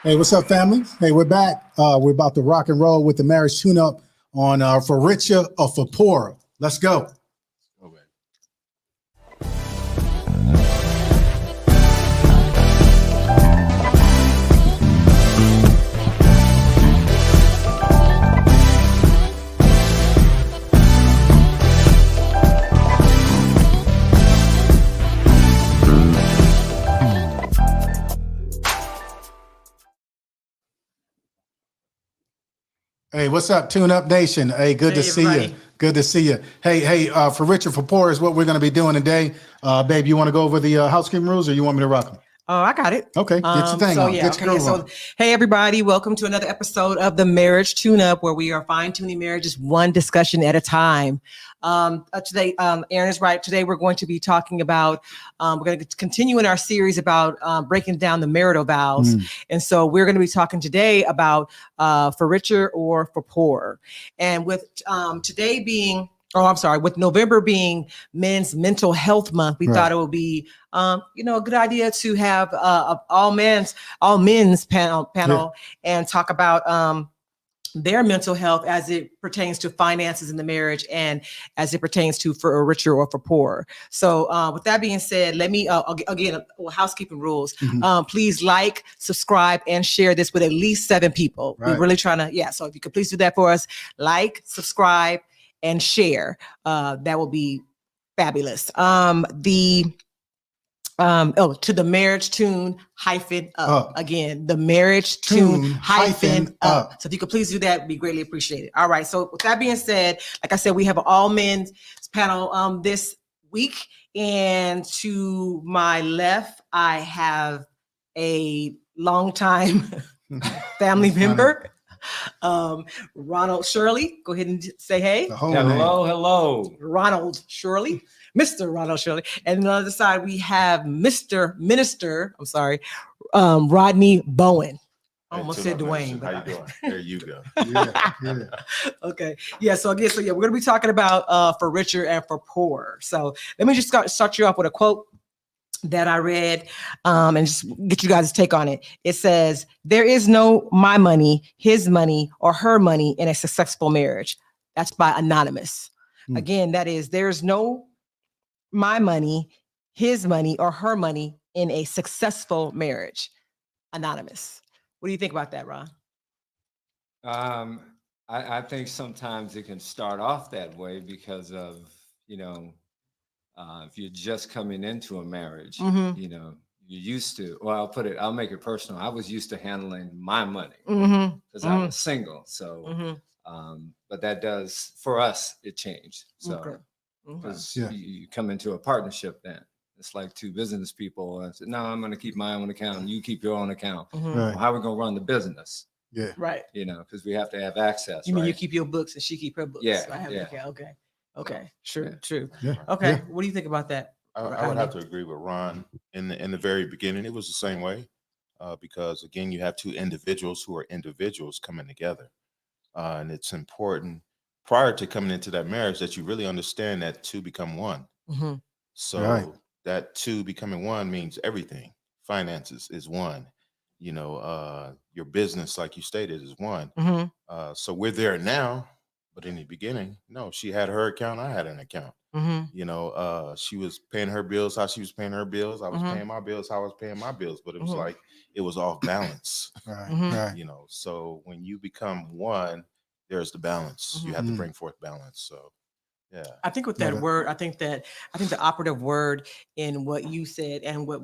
Hey, what's up, family? Hey, we're back. We're about to rock and roll with the marriage tune-up on For Richer or For Poorer. Let's go. Okay. Hey, what's up, Tune Up Nation? Hey, good to see you. Good to see you. Hey, For Richer, For Poorer is what we're going to be doing today. Babe, you want to go over the housekeeping rules, or you want me to rock them? Oh, I got it. Okay, get your thing on. Get your groove on. Hey, everybody. Welcome to another episode of the Marriage Tune-Up, where we are fine-tuning marriages one discussion at a time. Today, Aaron is right. Today, we're going to be talking about, we're going to continue in our series about breaking down the marital vows. And so we're going to be talking today about for richer or for poorer. And with today being, with November being Men's Mental Health Month, we thought it would be, a good idea to have all men's panel and talk about their mental health as it pertains to finances in the marriage and as it pertains to for richer or for poorer. So with that being said, let me, again, housekeeping rules. Please like, subscribe, and share this with at least 7 people. We're really trying to, so if you could please do that for us, like, subscribe, and share. That will be fabulous. To the marriage tune -up. Again, the marriage tune -up. So if you could please do that, it'd be greatly appreciated. All right. So with that being said, like I said, we have an all men's panel this week. And to my left, I have a longtime family member. Ronald Shirley, go ahead and say hey. Hello. Ronald Shirley, Mr. Ronald Shirley. And on the other side, we have Mr. Minister, Rodney Bowen. I almost said Dwayne. How you doing? There you go. Okay. So we're going to be talking about for richer and for poorer. So let me just start you off with a quote that I read and just get you guys' take on it. It says, "There is no my money, his money, or her money in a successful marriage." That's by Anonymous. Again, that is, there's no my money, his money, or her money in a successful marriage. Anonymous. What do you think about that, Ron? I think sometimes it can start off that way because of, if you're just coming into a marriage, you're used to, I'll make it personal. I was used to handling my money because I was single. So, but that does, for us, it changed. So, because you come into a partnership then. It's like 2 business people. I said, no, I'm going to keep my own account. You keep your own account. Well, how are we going to run the business? Yeah. Right. Because we have to have access. You mean you keep your books and she keep her books? Okay. True. Yeah. Okay. Yeah. What do you think about that? I would have to agree with Ron. In the very beginning, it was the same way because, again, you have 2 individuals who are individuals coming together. And it's important prior to coming into that marriage that you really understand that 2 become one. So that 2 becoming one means everything. Finances is one. Your business, like you stated, is one. So we're there now, but in the beginning, no, she had her account, I had an account. She was paying her bills how she was paying her bills. I was paying my bills how I was paying my bills, but it was like it was off balance. So when you become one, there's the balance. You have to bring forth balance. So yeah. I think with that word, I think the operative word in what you said and what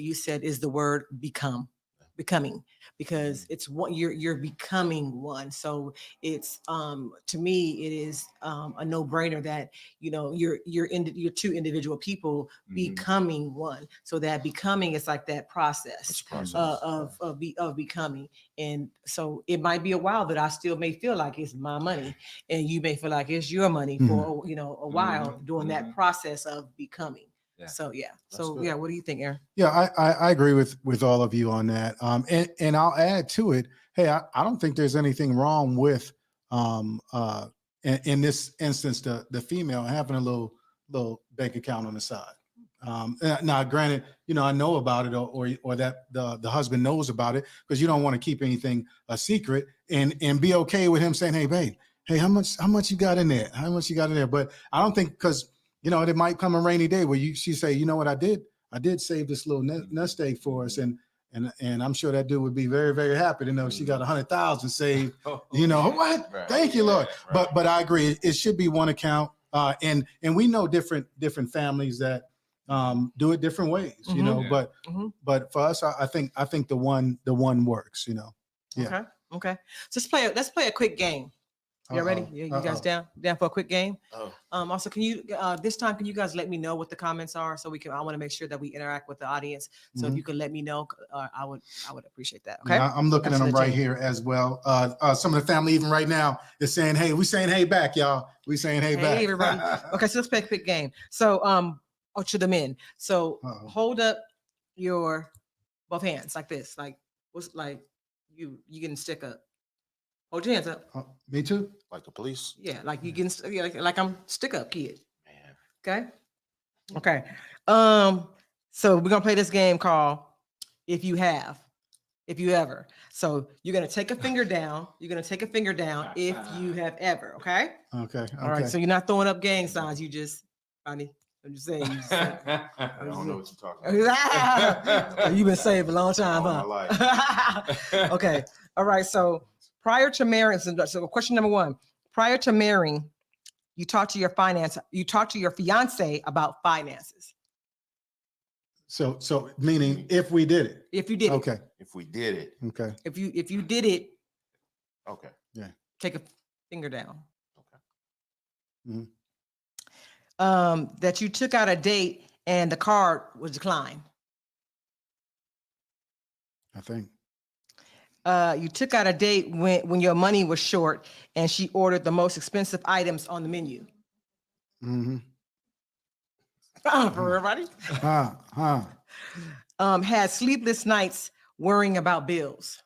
you said is the word becoming, because it's what you're becoming one. So it's to me it is a no-brainer that you're 2 individual people becoming one. So that becoming is like that process of becoming. And so it might be a while that I still may feel like it's my money and you may feel like it's your money for a while during that process of becoming. So what do you think, Aaron? Yeah, I agree with all of you on that. And I'll add to it. Hey, I don't think there's anything wrong with in this instance the female having a little bank account on the side. Now, granted, I know about it, or that the husband knows about it, because you don't want to keep anything a secret, and be okay with him saying, "Hey, babe, hey, how much you got in there? How much you got in there?" But I don't think, because it might come a rainy day where she say, "You know what I did? I did save this little nest egg for us," and I'm sure that dude would be very, very happy to know she got 100,000 saved. What? Right. Thank you, Lord. Right. But I agree, it should be one account, and we know different families that do it different ways, but for us, I think the one works, Yeah. Okay. So let's play a quick game. You ready? You guys down for a quick game? Also, can you this time, can you guys let me know what the comments are, so I want to make sure that we interact with the audience. So if you could let me know, I would appreciate that. Okay. Yeah, I'm looking at them right here as well. Some of the family even right now is saying, "Hey," we saying, "Hey back, y'all." We saying, "Hey back." Hey everybody. Okay, so let's play a quick game. So to the men. So hold up your both hands like this. Like what's like you getting stick up. Hold your hands up. Me too. Like the police. Yeah, like you getting like I'm stick up kid. Man. Okay. So we're gonna play this game called If You Ever. So you're gonna take a finger down. You're gonna take a finger down if you have ever. Okay. Okay. All right. So you're not throwing up gang signs. You just, I'm just saying. I don't know what you're talking about. You've been saved a long time, All huh? my life. Okay. All right. So prior to marrying, so question number one: prior to marrying, you talk to your fiance about finances. So meaning if we did it. If you did it. Okay. If we did it. Okay. If you did it. Okay. Yeah. Take a finger down. Okay. That you took out a date and the card was declined. I think. You took out a date when your money was short and she ordered the most expensive items on the menu. Mm-hmm. For everybody. Huh. Had sleepless nights worrying about bills.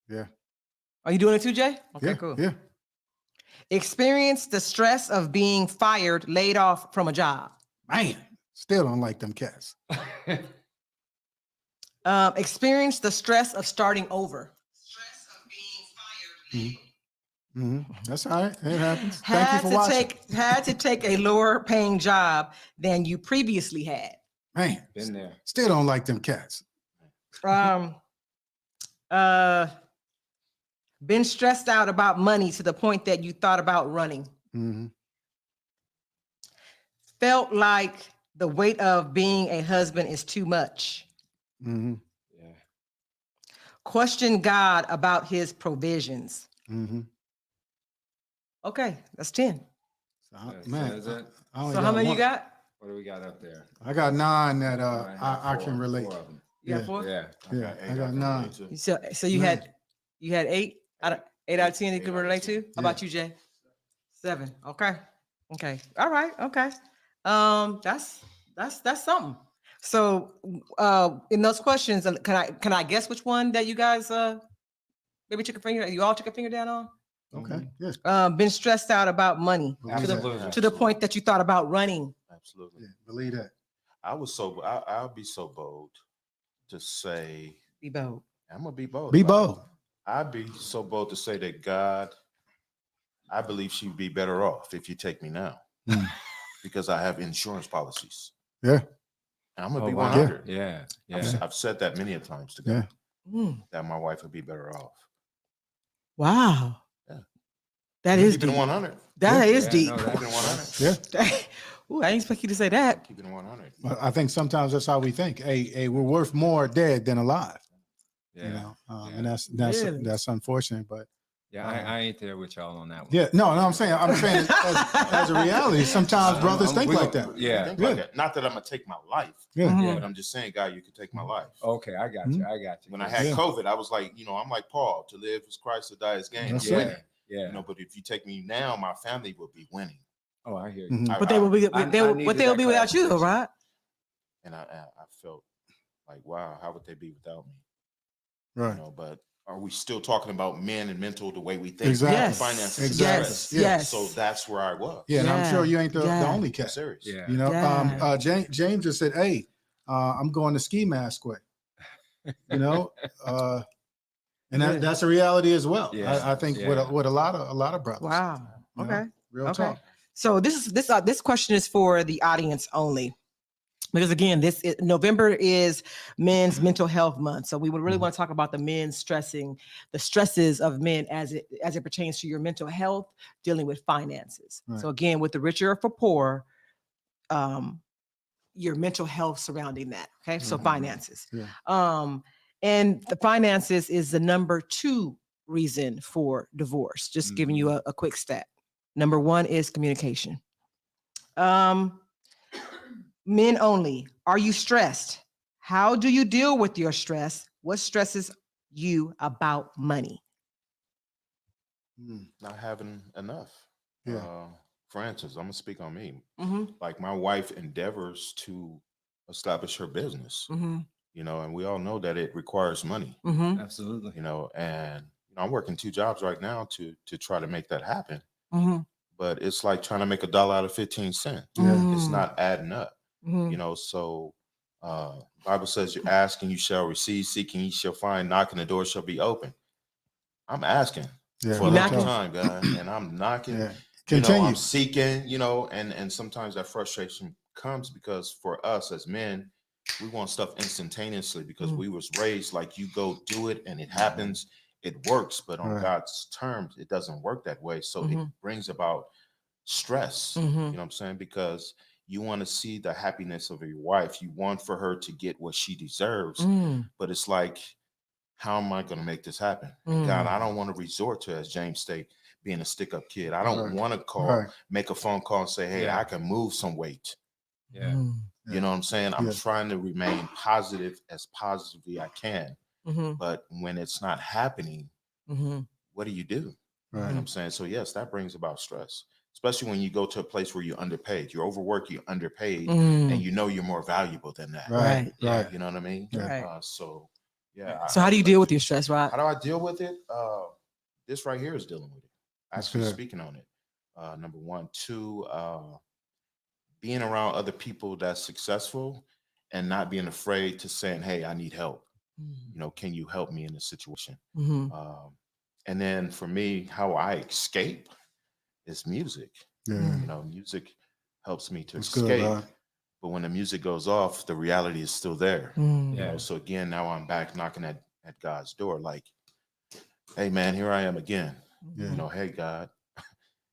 Yeah. Are you doing it too, Jay? Okay, Yeah, cool. Yeah. Experienced the stress of being fired, laid off from a job. Man, still don't like them cats. Experienced the stress of starting over. Stress of being fired. That's all right. It happens. Thank you for watching. Had to take a lower paying job than you previously had. Man, Been there. still don't like them cats. Been stressed out about money to the point that you thought about running. Mm-hmm. Felt like the weight of being a husband is too much. Mm-hmm. Yeah. Question God about his provisions. Mm-hmm. Okay, that's 10. Man, So So how many you got? what do we got up there? I got 9 that I Four- can relate. 4 of them. You got Yeah. 4? Yeah. Yeah, I got can 9. relate to. So you Man. had 8 out of 8 out of 10 you 8 could out of relate 10. to? How about you, Jay? 7. Okay. All right. Okay. That's something. So in those questions, can I guess which one that you guys maybe took a finger? You all took a finger down on? Okay. Yeah. Been stressed out about money Absolutely. to the point that you thought about running. Absolutely. Yeah. Believe that. I'll be so bold to say, Be bold. I'm gonna be bold. Be about it. bold. I'd be so bold to say that God, I believe she'd be better off if you take me now, because I have insurance policies. Yeah. And I'm gonna be wow. 100. Yeah. I've said that many a times to God, Mm. that my wife would be better off. Wow. Yeah. That is Keeping deep. 100. That is Yeah, deep. no, Keeping 100. Yeah. Ooh, I didn't expect you to say that. Keeping it 100. I think sometimes that's how we think. Hey, we're worth more dead than alive. Yeah. You know, Yeah. and that's Really? that's unfortunate. But Yeah, I ain't there with y'all on that one. yeah, no, I'm saying as a reality. Sometimes brothers think like that. Yeah. Think like that. Not that I'm gonna take my life, Yeah. Mhm. but I'm just saying, God, you could take my life. Okay, I got you. I got you. When I had Yeah. COVID, I was like, I'm like Paul, to live is Christ, to die is gain. That's I'm right. winning. Yeah. But if you take me now, my family will be winning. Oh, I hear you. Mhm. But they will be. I But they needed will that be without you, though, right? And I felt like, wow, how would they be without me? Right. But are we still talking about men and mental the way we think? Exactly. Yes. Finances. Exactly. Stress. Yes. So that's where I was. Yeah, and I'm sure you ain't the Yeah. only I'm cat. serious. Yeah. You know, Yeah. James just said, "Hey, I'm going to ski mask way." You know, and Yeah. that's a reality as well. Yeah. I think Yeah. with a lot of brothers. Wow. you know, Okay. real Okay. talk. So this question is for the audience only, because again, November is Men's Mental Health Month. So we would really want to talk about the stresses of men as it pertains to your mental health, dealing with finances. Right. So again, with the richer for poor, your mental health surrounding that. Okay, so finances. Yeah. And the finances is the number 2 reason for divorce. Just giving you a quick stat. Number 1 is communication. Men only. Are you stressed? How do you deal with your stress? What stresses you about money? Not having enough. Yeah. For instance, I'm gonna speak on me. Mm-hmm. Like my wife endeavors to establish her business, Mm-hmm. you know, and we all know that it requires money, Mm-hmm. Absolutely. you know, and I'm working 2 jobs right now to try to make that happen. Mm-hmm. But it's like trying to make $1 out of 15 cents. Yeah. It's not adding up, Mm-hmm. you know. So Bible says, "You ask and you shall receive; seeking you shall find; knocking the door shall be open." I'm asking Yeah. for a You long knocking? time, God, and I'm knocking. Yeah. You know, Continue. I'm seeking. You know, and sometimes that frustration comes because for us as men, we want stuff instantaneously because we was raised like you go do it and it happens, it works. But on Right. God's terms, it doesn't work that way. So it brings about stress. You know what I'm saying? Because you want to see the happiness of your wife. You want for her to get what she deserves. But it's like, how am I going to make this happen? And God, I don't want to resort to, as James stated, being a stick-up kid. I don't want to call, make a phone call and say, "Hey, I can move some weight." Yeah. You know what I'm saying? I'm Yeah. trying to remain positive as positively I can. But when it's not happening, what do? You know what I'm saying? So yes, that brings about stress, especially when you go to a place where you're underpaid, you're overworked, you're underpaid, and you know you're more valuable than that. Right. Right. You know what I mean? Right. So yeah. So how do you deal with your stress, Rod? How do I deal with it? This right here is dealing with it. Actually good. speaking on it. Number 1, 2, being around other people that's successful and not being afraid to saying, "Hey, I need help. You know, can you help me in this situation?" And then for me, how I escape is music. Yeah. You know, music helps me to That's good, escape. Rod. But when the music goes off, the reality is still there. You know, so again, now I'm back knocking at God's door, like, "Hey man, here I am again. Yeah. You know, hey God,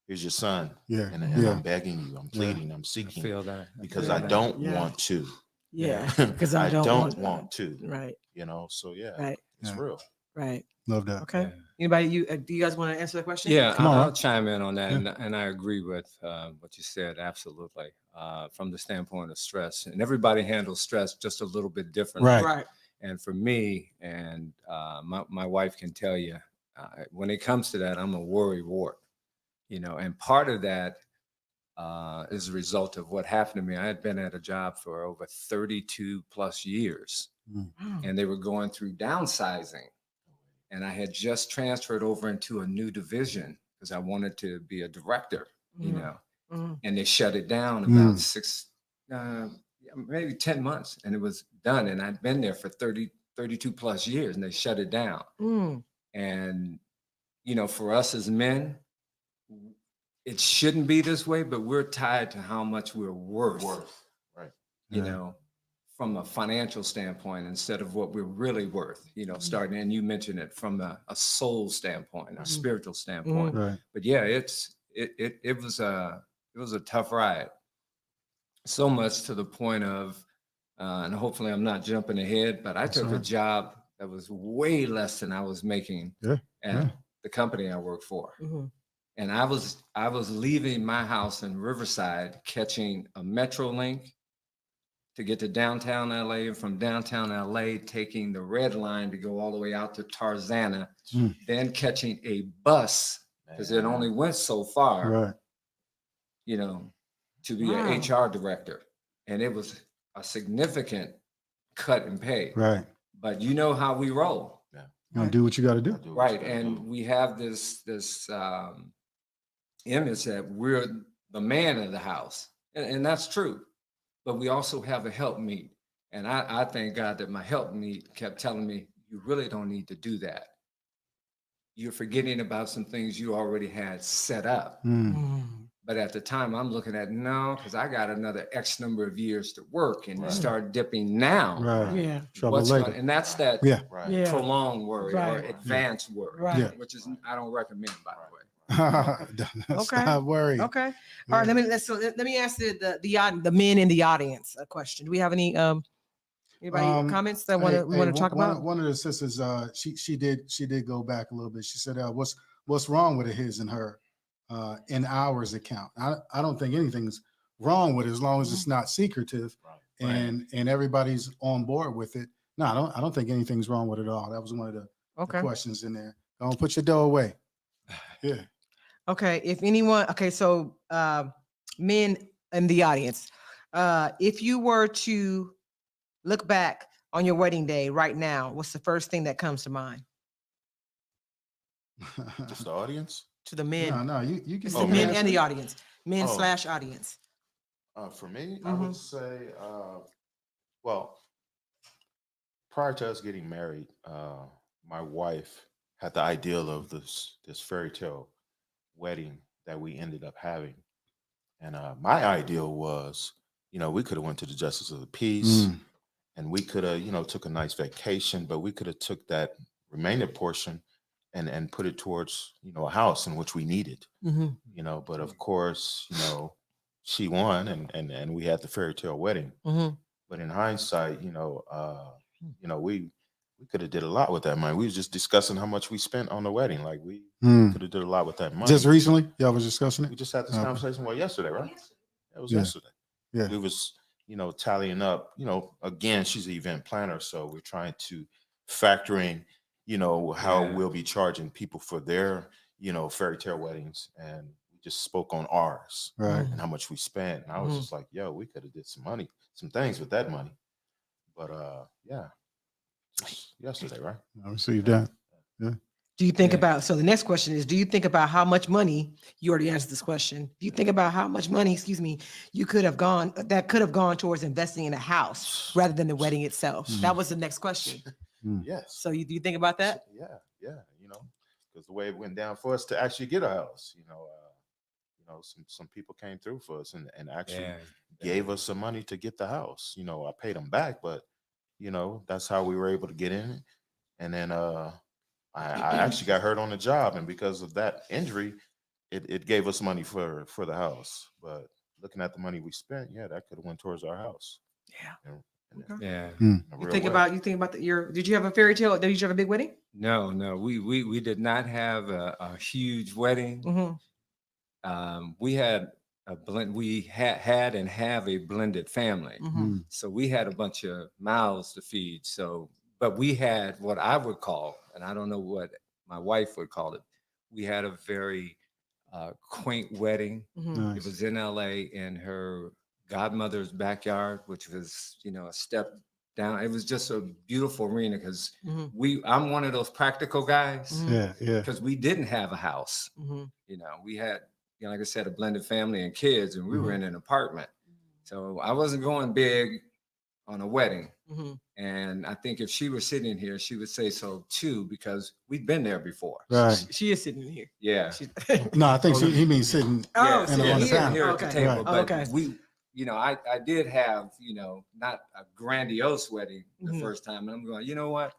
here's your son." Yeah. And Yeah. I'm begging you, I'm pleading, I'm I seeking feel that. because feel I that. don't Yeah. want to. Yeah, because I don't want to. Right. You know, so yeah, Right. it's Yeah. real. Right. Love that. Okay. Yeah. Anybody? Do you guys want to answer the question? Yeah, Come on, I'll Rob. chime in on that, Yeah. and I agree with what you said. Absolutely, from the standpoint of stress, and everybody handles stress just a little bit differently. Right. Right. And for me, and my wife can tell you, when it comes to that, I'm a worry wart. You know, and part of that is a result of what happened to me. I had been at a job for over 32 plus years, Wow. and they were going through downsizing. And I had just transferred over into a new division because I wanted to be a director, you know, and they shut it down about 6, maybe 10 months, and it was done. And I'd been there for 32 plus years, and they shut it down. And, you know, for us as men, it shouldn't be this way, but we're tied to how much we're worth. Right. You know, from a financial standpoint instead of what we're really worth, you know, starting, and you mentioned it from a soul standpoint, a spiritual standpoint. Right. But yeah, it was a tough ride. So much to the point of, and hopefully I'm not jumping ahead, but I took a job that was way less than I was making at the company I work for. And I was leaving my house in Riverside, catching a Metrolink to get to downtown LA, and from downtown LA, taking the red line to go all the way out to Tarzana, then catching a bus because it only went so far, Right. you know, to be an HR director. And it was a significant cut in pay. Right. But you know how we roll. You know, do what you got to do. Do what you Right. gotta And do. we have this image that we're the man of the house. And that's true. But we also have a helpmeet. And I thank God that my helpmeet kept telling me, you really don't need to do that. You're forgetting about some things you already had set up. But at the time, I'm looking at no, because I got another X number of years to work, and you Right. start dipping now. Right. Yeah. Trouble later. And that's that Yeah. Right. Yeah. prolonged worry or Right. advanced worry, Right. which is I don't recommend, by the way. Stop worrying. Okay. All right. Let me ask the men in the audience a question. Do we have any anybody comments that we want to talk about? One of the sisters, she did go back a little bit. She said, what's wrong with his and her in ours account? I don't think anything's wrong with it as long as it's not secretive Right. and everybody's on board with it. No, I don't think anything's wrong with it at all. That was one of the questions in there. Don't put your dough away. Yeah. Okay. If anyone, so men in the audience, if you were to look back on your wedding day right now, what's the first thing that comes to mind? Just the audience. To the men. No, you can. It's the men and the audience. Men / audience. For me, I would say, well, prior to us getting married, my wife had the ideal of this fairy tale wedding that we ended up having, and my ideal was, we could have went to the Justice of the Peace, and we could have, took a nice vacation, but we could have took that remaining portion and put it towards, a house in which we needed, but of course, she won and we had the fairy tale wedding. But in hindsight, we could have did a lot with that money. We was just discussing how much we spent on the wedding. Like we could have did a lot with that money. Just recently, y'all was discussing We it. just had this conversation. Well, yesterday, right? It was Yeah. yesterday. Yeah. We was, tallying up. Again, she's an event planner, so we're trying to factor in, how we'll be charging people for their, fairy tale weddings, and we just spoke on ours, Right. and how much we spent. And I was just like, yo, we could have did some things with that money. But yeah, just yesterday, right? I received that. Do you think about, so the next question is, do you think about how much money, you already answered this question. Do you think about how much money, you could have gone towards investing in a house rather than the wedding itself? That was the next question. Yes. So do you think about that? Yeah, because the way it went down for us to actually get a house, some people came through for us and actually gave us some money to get the house. I paid them back, but that's how we were able to get in it. And then I actually got hurt on the job, and because of that injury, it gave us money for the house. But looking at the money we spent, that could have went towards our house. Yeah. Yeah. You think about did you have a fairy tale? Did you have a big wedding? No, we did not have a huge wedding. We had a blend. We had and have a blended family. So we had a bunch of mouths to feed. So, but we had what I would call, and I don't know what my wife would call it, we had a very quaint wedding. Nice. It was in LA in her godmother's backyard, which was, a step down. It was just a beautiful arena because I'm one of those practical guys. Yeah. Because we didn't have a house. We had, like I said, a blended family and kids, and we were in an apartment. So I wasn't going big on a wedding. And I think if she were sitting here, she would say so too, because we've been there before. Right. She is sitting here. Yeah. No, I think he means sitting. Oh, and on the sitting panel. here at the table. Right. But we, I did have, not a grandiose wedding the first time. And I'm going, you know what?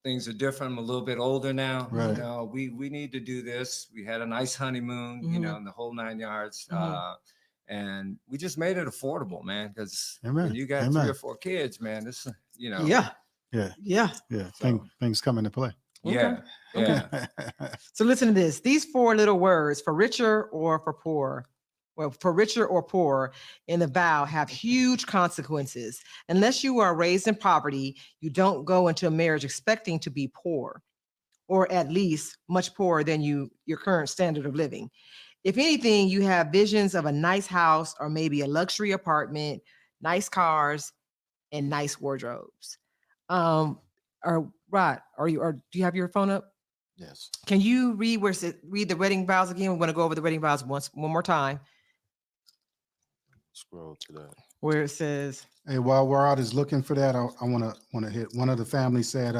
Things are different. I'm a little bit older now. Right. We need to do this. We had a nice honeymoon, and the whole 9 yards. And we just made it affordable, man. Because when you got 3 or 4 kids, man, this, Yeah. Things come into play. Yeah. So listen to this. These 4 little words, for richer or for poor, well, for richer or poor in the vow have huge consequences. Unless you are raised in poverty, you don't go into a marriage expecting to be poor, or at least much poorer than your current standard of living. If anything, you have visions of a nice house or maybe a luxury apartment, nice cars, and nice wardrobes. or Rod, or do you have your phone up? Yes. Can you read read the wedding vows again? We're going to go over the wedding vows one more time, Scroll to that. where it says, Hey, while Rod is looking for that, I want to hit one of the families said,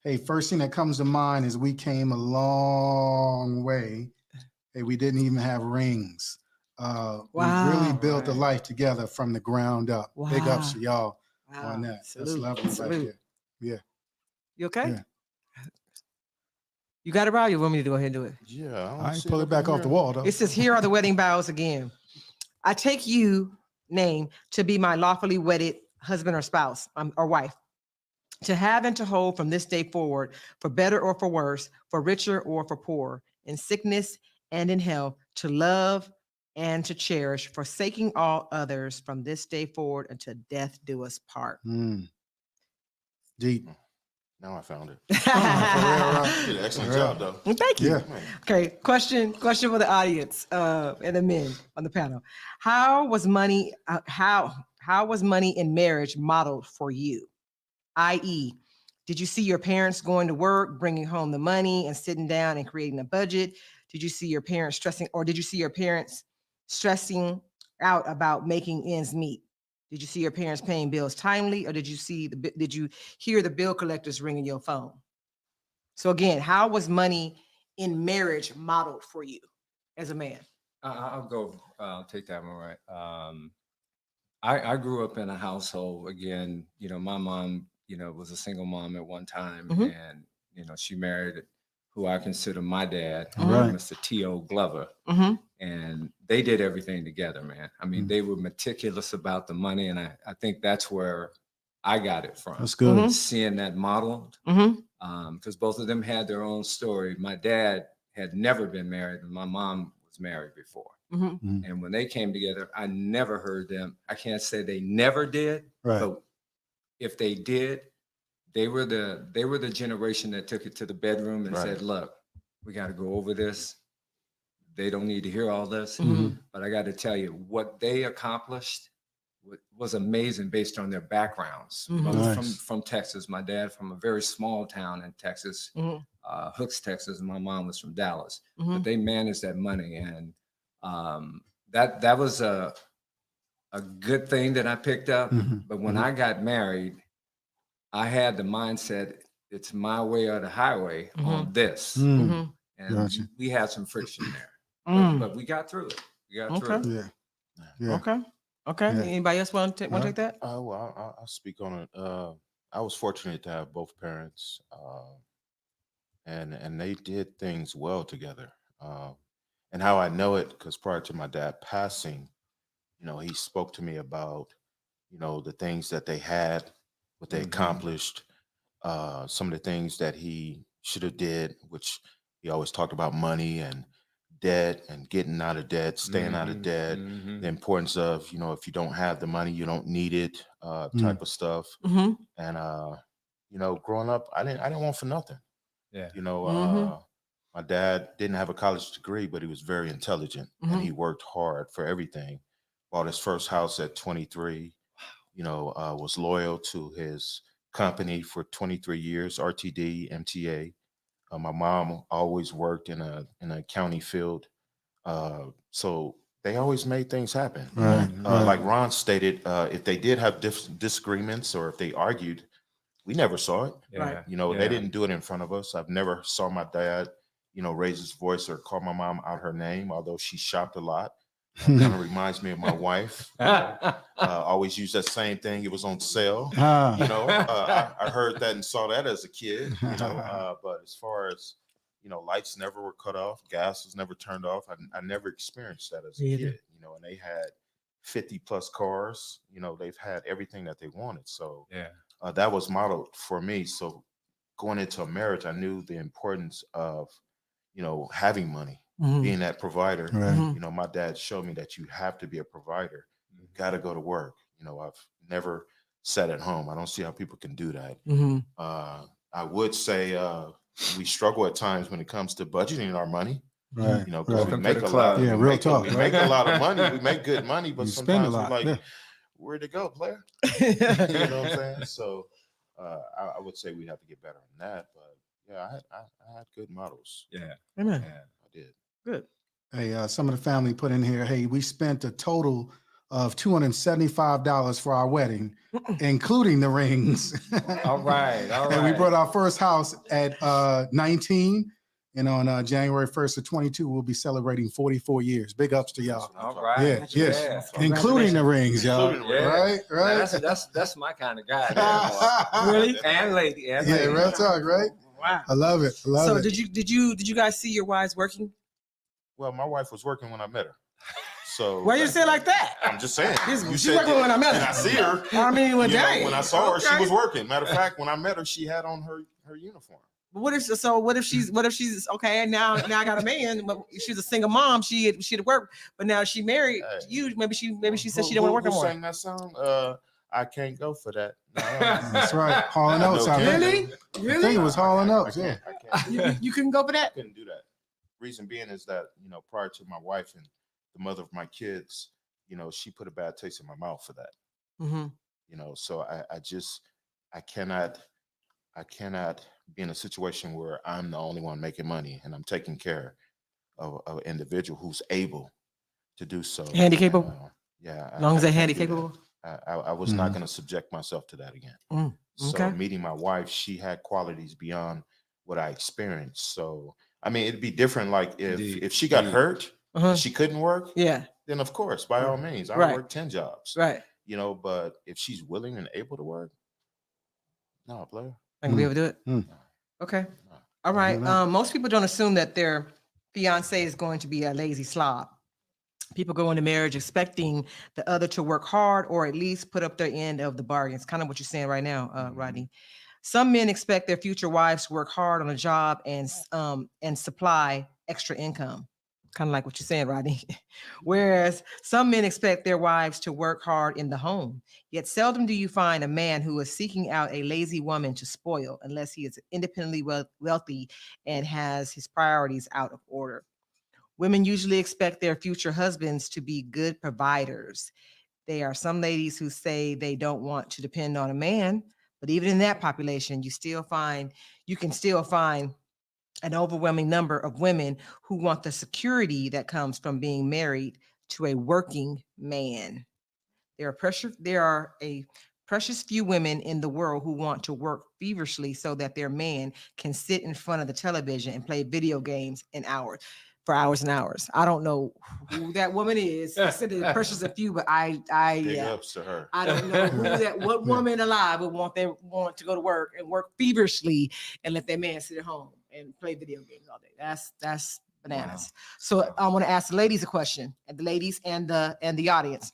hey, first thing that comes to mind is we came a long way. Hey, we didn't even have rings. We really Wow. built a Right. life together from the ground up. Big ups to y'all on that. That's Salute, lovely right salute. there. Yeah. You okay? Yeah. You got it, Rod? You want me to go ahead and do it? Yeah. I ain't pull it back off the wall though. It says, here are the wedding vows again. I take you, name, to be my lawfully wedded husband or spouse or wife, to have and to hold from this day forward, for better or for worse, for richer or for poorer, in sickness and in health, to love and to cherish, forsaking all others from this day forward until death do us part. Deep. Now I found it. For You did an excellent For real. job, though. Well, thank you. Yeah. Man. Okay, question for the audience and the men on the panel. How was money in marriage modeled for you? I.e., did you see your parents going to work, bringing home the money and sitting down and creating a budget? Did you see your parents stressing out about making ends meet? Did you see your parents paying bills timely, or did you hear the bill collectors ringing your phone? So again, how was money in marriage modeled for you as a man? I'll go. I'll take that one. Right. I grew up in a household. Again, my mom, was a single mom at one time, and she married who I consider my dad, Right. Mr. T.O. Glover, and they did everything together, man. I mean, they were meticulous about the money, and I think that's where I got it from. That's good. Seeing that modeled. Because both of them had their own story. My dad had never been married, and my mom was married before. And when they came together, I never heard them. I can't say they never did, Right. but if they did, they were the generation that took it to the bedroom and said, "Look, we got to go over this. They don't need to hear all this." But I got to tell you, what they accomplished was amazing based on their backgrounds. Both Nice. from Texas. My dad from a very small town in Texas, Hooks, Texas, and my mom was from Dallas. But they managed that money, and that was a good thing that I picked up. But when I got married, I had the mindset, it's my way or the highway on this. And Gotcha. we had some friction there. But we got through it. Yeah. Yeah. Okay. Yeah. Anybody else want to take that? Well, I'll speak on it. I was fortunate to have both parents, and they did things well together. And how I know it, because prior to my dad passing, he spoke to me about, the things that they had, what they accomplished, some of the things that he should have did, which he always talked about money and debt and getting out of debt, staying out of debt, the importance of, if you don't have the money, you don't need it, type of stuff. And, growing up, I didn't want for nothing. Yeah. My dad didn't have a college degree, but he was very intelligent and he worked hard for everything. Bought his first house at 23, was loyal to his company for 23 years, RTD, MTA. My mom always worked in a county field. So they always made things happen. Right. Like Ron stated, if they did have disagreements or if they argued, we never saw it. Yeah. They didn't do it in front of us. I've never saw my dad, raise his voice or call my mom out her name, although she shopped a lot. Kind of reminds me of my wife. Always use that same thing. It was on sale. I heard that and saw that as a kid. But as far as lights never were cut off, gas was never turned off. I never experienced that as a kid. And they had 50 plus cars. They've had everything that they wanted. So that was modeled for me. So going into a marriage, I knew the importance of having money. Being that provider. Right. My dad showed me that you have to be a provider. You got to go to work. I've never sat at home. I don't see how people can do that. I would say we struggle at times when it comes to budgeting our money. Right. Because we make a lot. Yeah, real talk. We make a lot of money. We make good money, but You spend a sometimes lot. we're like, Yeah. where'd it go, player? You know what I'm saying? So I would say we have to get better on that. But yeah, I had good models. Yeah. Amen. Yeah. I did. Good. Hey, some of the family put in here, hey, we spent a total of $275 for our wedding, including the rings. All right. All right. And we bought our first house at 19. And on January 1st of 22, we'll be celebrating 44 years. Big ups to y'all. All right. Yeah, yes. Yeah. Including the rings, y'all. Including the rings. Right, Now, right. that's my kind of guy. There, boy. Really? And lady. And Yeah, lady. real talk, right? Wow. I love it. I love So it. did you guys see your wives working? Well, my wife was working when I met her. So Why you say it like that? I'm just saying. She's said working that- when I met her. and I see her. I mean, well, You know, dang. when I saw her, she Okay. was working. Matter of fact, when I met her, she had on her uniform. But what if she's okay? And now I got a man. But she's a single mom. She'd work, but now she married Hey. you. Maybe she said she didn't want to work Who no more. sang that song? I can't go for that. No, That's right. Hall and Oates. No, I think. Really? I think it was Hall and Oates. Yeah. I can't. You couldn't go for I that? couldn't do that. Reason being is that, prior to my wife and the mother of my kids, she put a bad taste in my mouth for that. Mm-hmm. So I cannot be in a situation where I'm the only one making money and I'm taking care of an individual who's able to do so. Handicapable? Yeah. As long as they're can't do that. handicapable. I was not going to subject myself to that again. Okay. So meeting my wife, she had qualities beyond what I experienced. So, I mean, it'd be different. Like Indeed. if she got Indeed. hurt, Uh-huh. she couldn't work, Yeah. then of course, by all means, I Right. work 10 jobs, Right. but if she's willing and able to work, no, player. I can be able to do it. Mm. Okay. No. All right. that. Most people don't assume that their fiance is going to be a lazy slob. People go into marriage expecting the other to work hard or at least put up their end of the bargain. It's kind of what you're saying right now, Rodney. Some men expect their future wives to work hard on a job and supply extra income. Kind of like what you're saying, Rodney. Whereas some men expect their wives to work hard in the home. Yet seldom do you find a man who is seeking out a lazy woman to spoil unless he is independently wealthy and has his priorities out of order. Women usually expect their future husbands to be good providers. There are some ladies who say they don't want to depend on a man, but even in that population, you can still find an overwhelming number of women who want the security that comes from being married to a working man. There are a precious few women in the world who want to work feverishly so that their man can sit in front of the television and play video games for hours and hours. I don't know who that woman is. I said it's precious a few, but Big yeah. ups to her. I don't know what woman alive would want to go to work and work feverishly and let their man sit at home and play video games all day. That's bananas. So I want to ask the ladies a question, and the ladies and the audience.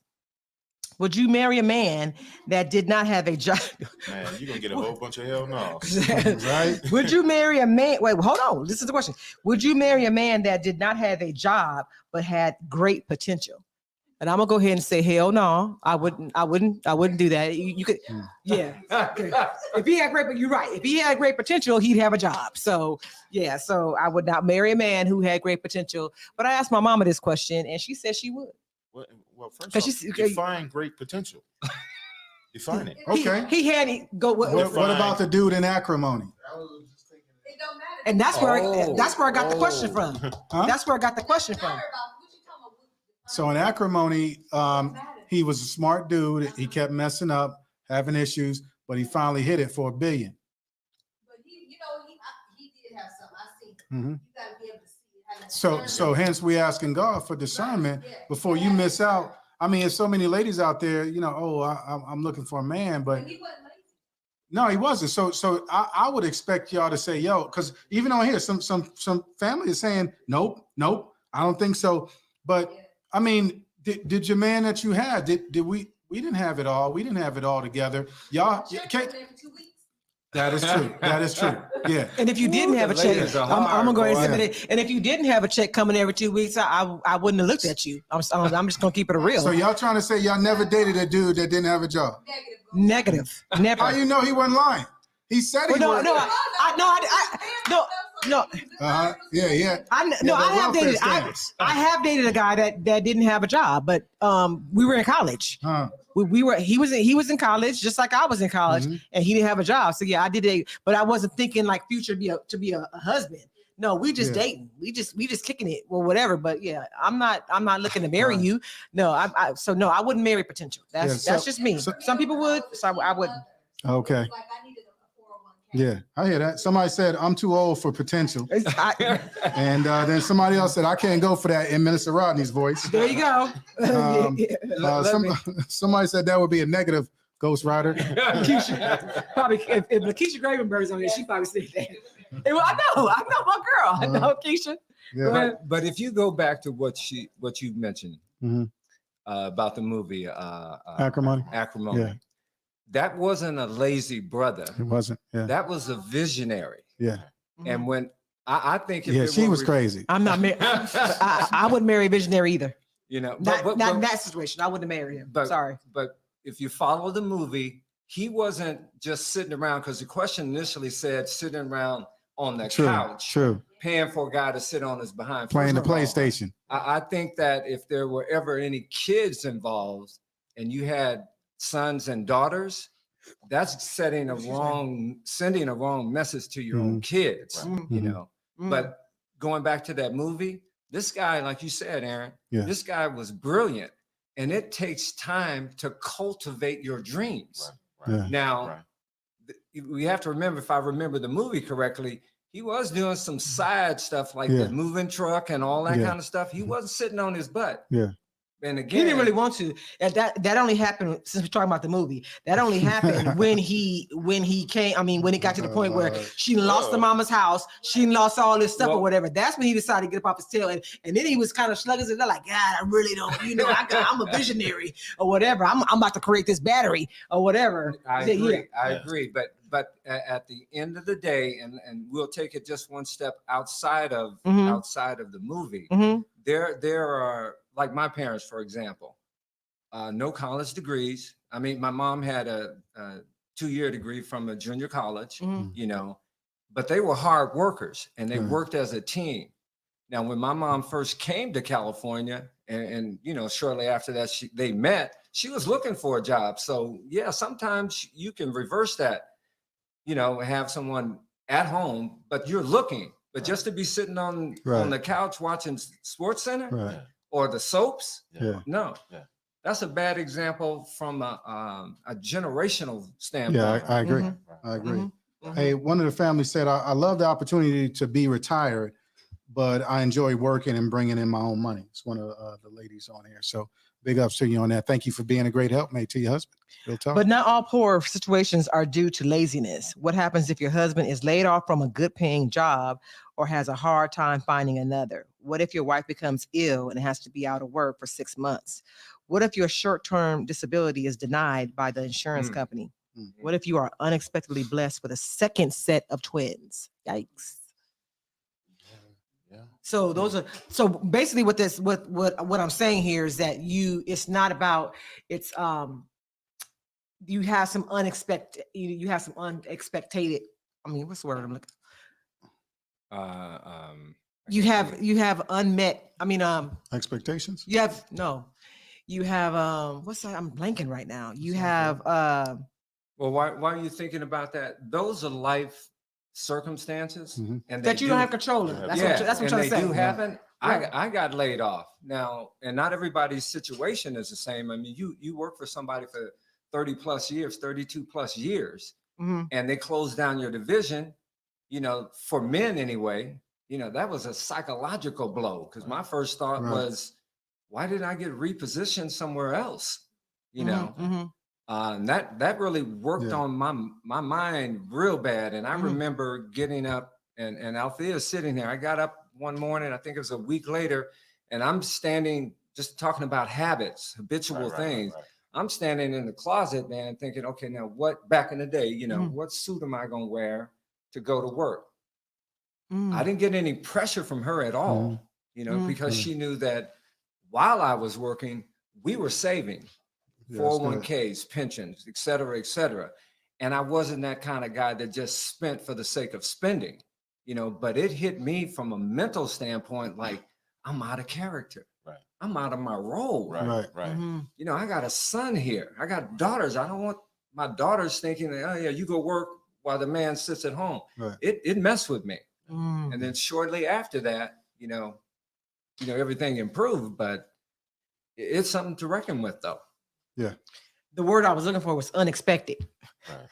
Would you marry a man that did not have a job? Man, you're going to get a whole bunch of hell no. Right? Would you marry a man? Wait, hold on. This is the question. Would you marry a man that did not have a job but had great potential? And I'm gonna go ahead and say, hell no, I wouldn't do that. You could, yeah. Okay. If he had great, but you're right. If he had great potential, he'd have a job. So yeah, so I would not marry a man who had great potential. But I asked my mama this question, and she said she would. Well, first 'Cause off, she's- define great potential. Define it. Okay. He had go. What about the dude in acrimony? It don't matter. And that's where I got the Oh. question from. Huh? That's where I got the question It from. matter about what you talking about. So in acrimony, he was a smart dude. He kept messing up, having issues, but he finally hit it for $1 billion. But he did have some. I seen. Mhm. You gotta be able to see it. Have So discernment. hence we asking God for discernment Yeah. before you miss out. I mean, there's so many ladies out there, I'm looking for a man, but And he wasn't lazy. no, he wasn't. So I would expect y'all to say, yo, because even on here, some family is saying, nope, I don't think so. But Yeah. I mean, did your man that you had, did we didn't have it all. We didn't have it all together. Y'all, Check can't, him every 2 weeks. that is true. That is true. Yeah. And if you didn't Ooh, have a the check, ladies are I'm gonna go ahead and hard, say that. And if you didn't have a check coming every 2 weeks, I wouldn't have looked at you. I'm just gonna keep it real. So y'all trying to say y'all never dated a dude that didn't have a job? Negative. Negative. Never. How you know he wasn't lying? He said he Well, was. no, No, Yeah, yeah. no, the I have welfare dated. stamps. I have dated a guy that didn't have a job, but we were in college. Huh. We were he was in college just like I was in college, Mhm. and he didn't have a job. So yeah, I did it, but I wasn't thinking like future to be a husband. No, we just Yeah. dating. We just kicking it or whatever. But yeah, I'm not looking to marry Right. you. No, so no, I wouldn't marry potential. That's Yeah, so- just me. so- Some people would, so I wouldn't. Okay. Like I needed a 401k. Yeah, I hear that. Somebody said I'm too old for potential, I- and then somebody else said I can't go for that in Minister Rodney's voice. there you go. Um, Let me- somebody said that would be a negative, Ghost Rider. Keisha, probably if Lakeisha Gravenberg's on there, she probably said that. I know my girl. I know Keisha. Yeah. But if you go back to what you mentioned Mhm. about the movie Acrimony. Acrimony, Yeah. that wasn't a lazy brother. It wasn't. Yeah. That was a visionary. Yeah. And when I think if Yeah. it She were was crazy. I'm not married. I wouldn't marry a visionary either. you know, Not in that situation. I wouldn't marry him. but Sorry. But if you follow the movie, he wasn't just sitting around because the question initially said sitting around on the True. couch, True. paying for a guy to sit on his behind. Playing the First of all, PlayStation. I think that if there were ever any kids involved and you had sons and daughters, that's sending a wrong message to your own kids, you Mhm. know. But going back to that movie, this guy, like you said, Aaron, Yeah. this guy was brilliant. And it takes time to cultivate your dreams. Right. Yeah. Now, Right. we have to remember, if I remember the movie correctly, he was doing some side stuff like Yeah. the moving truck and all that Yeah. kind of stuff. He wasn't sitting on his butt. Yeah. And He again, didn't really want to. And that only happened since we're talking about the movie. That only happened when he came. I mean, when it got to the point where she lost the mama's house, she lost all this stuff or Well- whatever. That's when he decided to get up off his tail. And then he was kind of slugging it like, God, I really don't, I'm a visionary or whatever. I'm about to create this battery or whatever. I He said, agree. yeah. I Yeah. agree. But at the end of the day, and we'll take it just one step outside of Mhm. outside of the movie. Mhm. There are, like my parents, for example, no college degrees. I mean, my mom had a 2-year degree from a junior college, Mhm. you know, but they were hard workers and they Right. worked as a team. Now, when my mom first came to California, and shortly after that, they met, she was looking for a job. So yeah, sometimes you can reverse that, have someone at home, but you're looking. But just to be sitting on Right. the couch watching Sports Center Right. or the soaps, Yeah. no. Yeah. That's a bad example from a generational Yeah. standpoint. I agree. Mhm. I agree. Mhm. Mhm. Hey, one of the families said, I love the opportunity to be retired, but I enjoy working and bringing in my own money. It's one of the ladies on here. So big ups to you on that. Thank you for being a great helpmate to your husband. Real talk. But not all poor situations are due to laziness. What happens if your husband is laid off from a good paying job or has a hard time finding another? What if your wife becomes ill and has to be out of work for 6 months? What if your short-term disability is denied by the insurance Mm. company? Mm. What if you are unexpectedly blessed with a second set of twins? Yikes. Yeah. So so basically what I'm saying here is that it's not about you have some unexpected I mean, what's the word I'm looking? I You can't have think. unmet, I mean, Expectations? you have what's that? I'm blanking right now. You have Well, why are you thinking about that? Those are life circumstances, Mhm. and that they you don't do- have control of. Yeah. That's yeah, what that's what and I'm they trying to do say. happen. Right. I got laid off now, and not everybody's situation is the same. I mean, you work for somebody for 30 plus years, 32 plus years, Mhm. and they close down your division. For men anyway, that was a psychological blow because my first thought Right. was, why did I get repositioned somewhere else? Mhm. And that really worked Yeah. on my mind real bad. And I Mhm. remember getting up and Althea's sitting there. I got up one morning, I think it was a week later, and I'm standing just talking about habits, habitual things. Right. I'm standing in the closet, man, thinking, okay, now what, back in the day, Mhm. what suit am I going to wear to go to work? Mhm. I didn't get any pressure from her at all, Mhm. because Mhm. she knew that while I was working, we were saving. Yeah, that's good. 401ks, pensions, et cetera, et cetera. And I wasn't that kind of guy that just spent for the sake of spending. but it hit me from a mental standpoint, like I'm out of character. Right. I'm out of my role. Right. Mhm. I got a son here. I got daughters. I don't want my daughters thinking, oh yeah, you go work while the man sits at home. Right. It messed with me. Mm. And then shortly after that, everything improved, but it's something to reckon with though. The word I was looking for was unexpected. Right.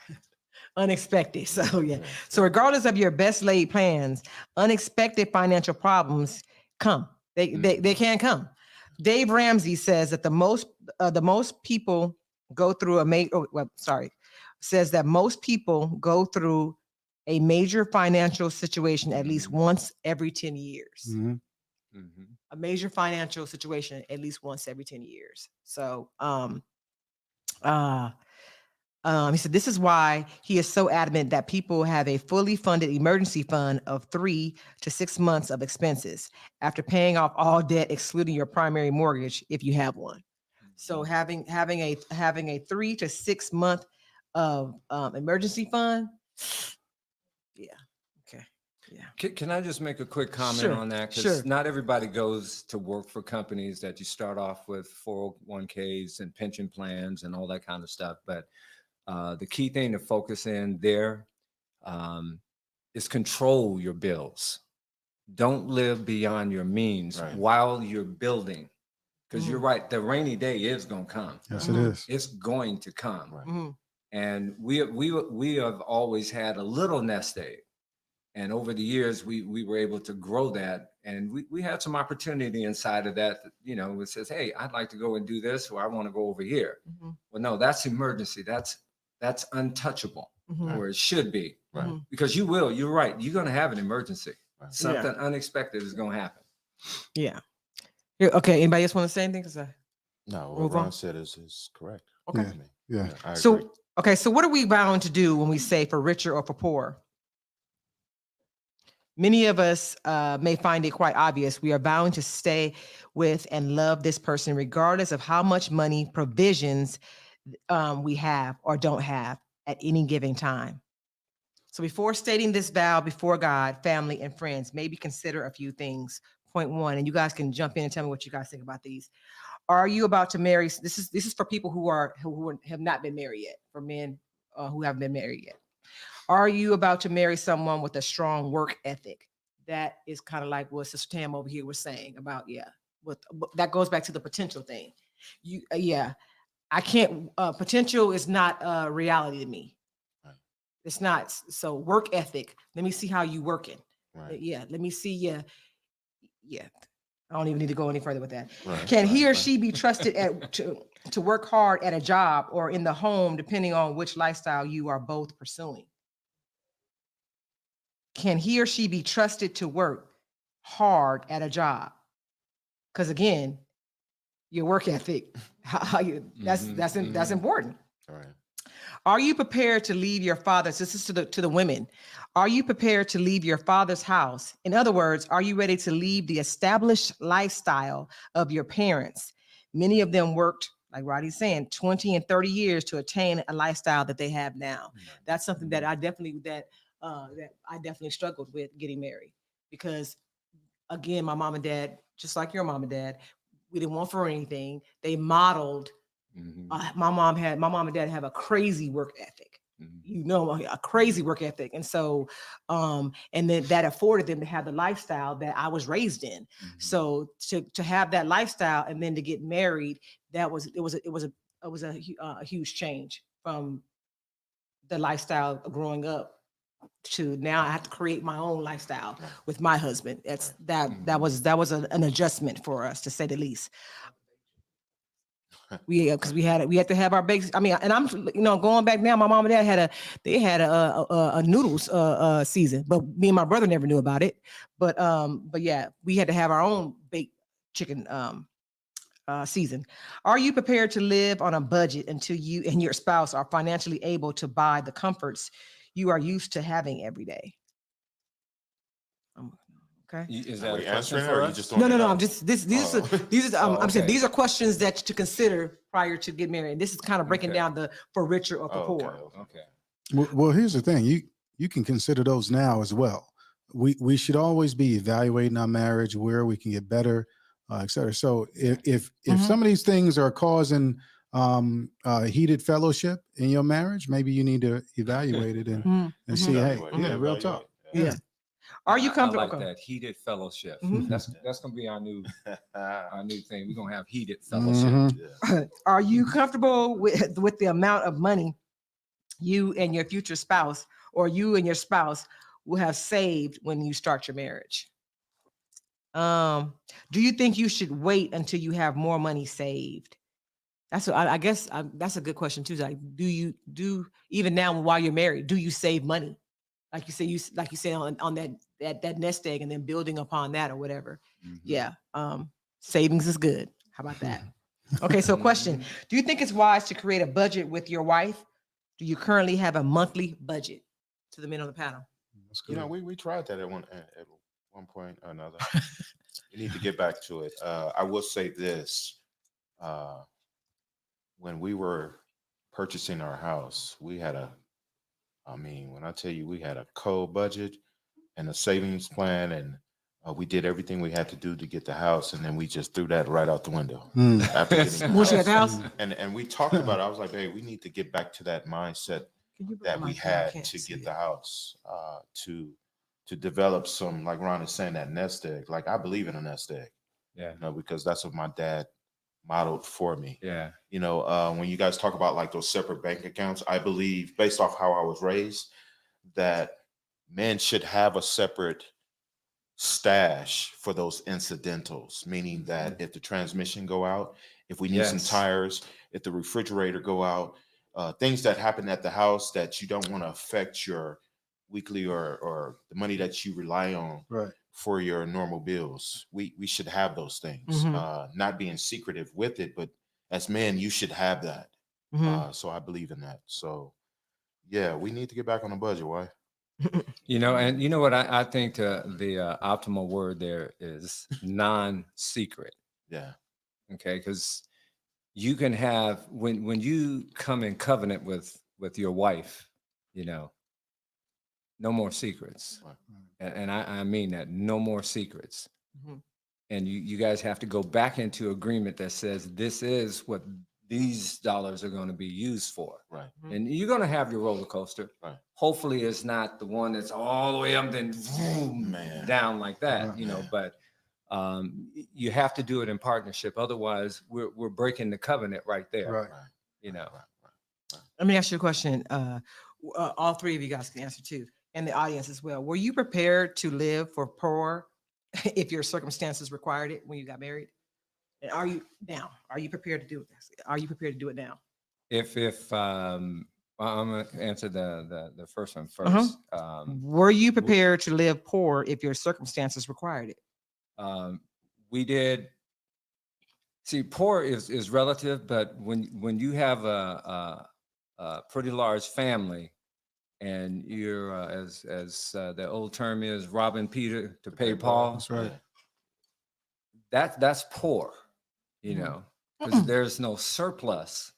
Unexpected. So yeah. So regardless of your best laid plans, unexpected financial problems come. They can come. Dave Ramsey says that the most people go through says that most people go through a major financial situation at least once every 10 years. Mhm. A major financial situation at least once every 10 years. So he said this is why he is so adamant that people have a fully funded emergency fund of 3 to 6 months of expenses after paying off all debt, excluding your primary mortgage, if you have one. So having a 3 to 6 month of emergency fund, yeah, okay, yeah. Can I just make a quick comment Sure, on that? sure. Because not everybody goes to work for companies that you start off with 401ks and pension plans and all that kind of stuff. But the key thing to focus in there is control your bills. Don't live beyond your means while you're building. Because you're right, the rainy day is going to come. Yes, it is. It's going to come. Mhm. And we have always had a little nest egg. And over the years, we were able to grow that. And we had some opportunity inside of that, it says, hey, I'd like to go and do this, or I want to go over here. Mhm. Well, no, that's emergency. That's untouchable, Mhm. or it should be. Right. Mhm. Because you're right. You're going to have an emergency. Right. Something unexpected is going to happen. Yeah. Okay. Anybody else want to say anything? No, what Move on. Ron said is correct. Okay. I mean, Yeah. I agree. So, okay. So what are we bound to do when we say for richer or for poor? Many of us may find it quite obvious. We are bound to stay with and love this person regardless of how much money provisions we have or don't have at any given time. So before stating this vow before God, family, and friends, maybe consider a few things. Point one, and you guys can jump in and tell me what you guys think about these. Are you about to marry? This is for people who have not been married yet, for men who haven't been married yet. Are you about to marry someone with a strong work ethic? That is kind of like what Sister Tam over here was saying about, that goes back to the potential thing. I can't, potential is not a reality to me. Right. It's not. So work ethic, let me see how you working. Right. Yeah, let me see. Yeah. I don't even need to go any further with that. Right. Can he or Right. she be trusted to work hard at a job or in the home, depending on which lifestyle you are both pursuing? Can he or she be trusted to work hard at a job? Because again, your work ethic, that's important. All right. Are you prepared to leave your father's? This is to the women. Are you prepared to leave your father's house? In other words, are you ready to leave the established lifestyle of your parents? Many of them worked, like Roddy's saying, 20 and 30 years to attain a lifestyle that they have now. That's something that I definitely struggled with getting married, because again, my mom and dad, just like your mom and dad, we didn't want for anything. They modeled. My mom and dad have a crazy work ethic, a crazy work ethic. And so, and then that afforded them to have the lifestyle that I was raised in. So to have that lifestyle and then to get married, it was a huge change from the lifestyle of growing up to now I have to create my own lifestyle with my husband. That was an adjustment for us, to say the least. Because we had to have our basics. I mean, and I'm going back now. My mom and dad had a noodles season, but me and my brother never knew about it. But yeah, we had to have our own baked chicken season. Are you prepared to live on a budget until you and your spouse are financially able to buy the comforts you are used to having every day? Okay. Is Are that we a question answering, for or are you us? just No. throwing it I'm out? just these are I'm saying these are questions that to consider prior to get married. This is kind of breaking down the for richer or for poor. Okay. Well, here's the thing. You can consider those now as well. we should always be evaluating our marriage, where we can get better, et cetera. So if some of these things are causing heated fellowship in your marriage, maybe you need to evaluate it and see, hey, Evaluate. yeah, real talk. Yeah. Are you I comfortable? like that heated fellowship. Mhm. That's gonna be our new thing. We're gonna have heated Mhm. fellowship. Yeah. Are you comfortable with the amount of money you and your future spouse, or you and your spouse, will have saved when you start your marriage? Do you think you should wait until you have more money saved? That's what I guess that's a good question too. Like, do you even now while you're married, do you save money? Like you say on that nest egg and then building upon that or whatever. Mhm. Yeah. Savings is good. How about that? Okay, so question. Do you think it's wise to create a budget with your wife? Do you currently have a monthly budget? To the men on the panel. That's You know, good. we tried that at one point or another. We need to get back to it. I will say this: when we were purchasing our house, we had when I tell you, we had a code budget and a savings plan, and we did everything we had to do to get the house, and then we just threw that right out the window after getting the Once you got house. the house, And we talked about it. I was like, hey, we need to get back to that mindset can you bring that the we mic down? I had can't to see get it. the house, to develop some, like Ron is saying, that nest egg. Like, I believe in a nest egg, Yeah. you know, because that's what my dad modeled for me. Yeah. You know, when you guys talk about like those separate bank accounts, I believe, based off how I was raised, that men should have a separate stash for those incidentals, meaning that if the transmission go out, if we need some Yes. tires, if the refrigerator go out, things that happen at the house that you don't want to affect your weekly or the money that you rely on Right. for your normal bills. We should have those things. Not being secretive with it, but as men, you should have that. So I believe in that. So yeah, we need to get back on the budget. Why? You know, and you know what I think the optimal word there is non-secret. Yeah. Okay, because you can have when you come in covenant with your wife, you know, no more secrets. Right. And I mean that, no more secrets. Mhm. And you guys have to go back into agreement that says this is what these dollars are going to be used for. Right. And you're going to have your roller coaster. Right. Hopefully it's not the one that's all the way up then vroom, Man. down like that, Right. you know, Man. but you have to do it in partnership. Otherwise we're breaking the covenant right there. Right. Right. You know. Right. Let me ask you a question. All three of you guys can answer too, and the audience as well. Were you prepared to live for poor if your circumstances required it when you got married? And are you now? Are you prepared to do it? Are you prepared to do it now? If I'm gonna answer the first one first. Were you prepared to live poor if your circumstances required it? We did. See, poor is relative, but when you have a pretty large family, and you're as the old term is robbing Peter to pay Paul. That's right. That's poor, you Mhm. know, because there's no surplus.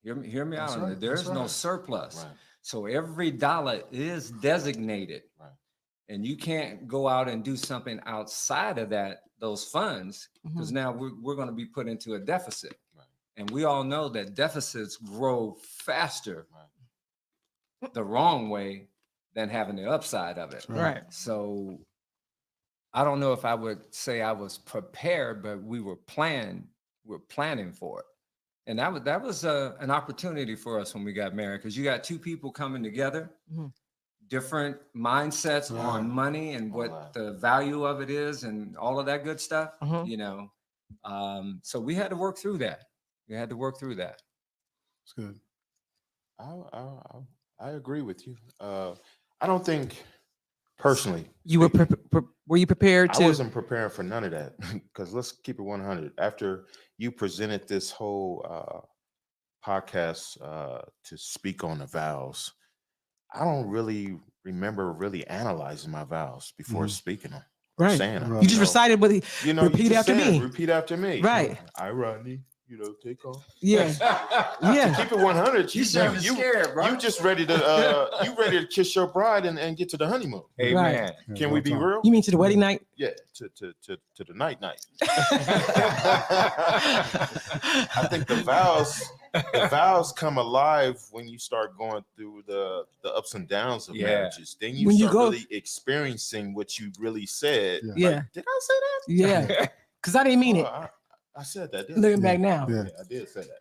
Hear me That's out on right, it. There's that's no right. surplus. Right. So every dollar is designated. Right. And you can't go out and do something outside of those funds, because now we're going to be put into a deficit. Right. And we all know that deficits grow faster the wrong way than having the upside of it. Right. So I don't know if I would say I was prepared, but we're planning for it. And that was an opportunity for us when we got married, because you got two people coming together, different mindsets on money and what the value of it is and all of that good stuff, you know. So we had to work through that. It's good. I agree with you. I don't think personally. You were were you prepared to? I wasn't preparing for none of that, because let's keep it 100. After you presented this whole podcast to speak on the vows, I don't really remember really analyzing my vows before speaking them. Right. Saying them. Right. You just recited what he, You know, repeat you just after said, me. Repeat after me. Right. I, Rodney. take off. Yeah. Yeah. Keep it 100. You sound scared, bro. You just ready to kiss your bride and get to the honeymoon. Amen. Yeah, Can we be real? You mean to the wedding night? Yeah, to the night. I think the vows come alive when you start going through the ups and downs of marriages. Then you When you start go- really experiencing what you really said. Yeah. Yeah. Like, did I say that? Yeah. Because I didn't mean it. I said that. Didn't Looking I? back now. Yeah. I did say that.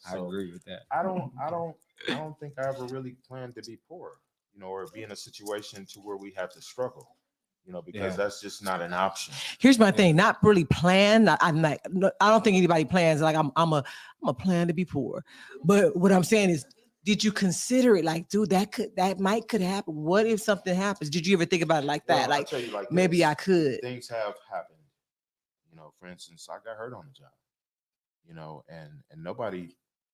I So agree with that. I don't think I ever really planned to be poor, or be in a situation to where we have to struggle, because that's just not an option. Here's my thing, not really planned. I'm like, no, I don't think anybody plans like I'm a plan to be poor. But what I'm saying is, did you consider it like, dude, that could happen? What if something happens? Did you ever think about it like that? Well, I'll Like, tell you like maybe this. I could. Things have happened. For instance, I got hurt on the job. And nobody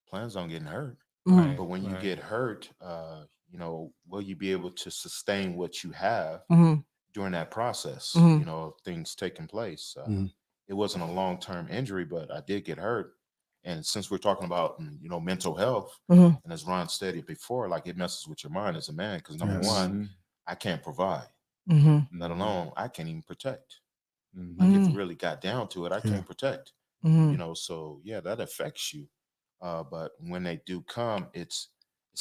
plans on getting hurt. Mhm. But when you get hurt, will you be able to sustain what you have Mhm. during that process? Mhm. Of things taking place. Mhm. It wasn't a long-term injury, but I did get hurt. And since we're talking about, mental health, Mhm. and as Ron stated before, like it messes with your mind as a man, because number Yes. one, I can't provide, Mhm. let alone I can't even protect. Mhm. Like if Mm. you really got down to it, I Yeah. can't protect. Mhm. So yeah, that affects you. But when they do come, it's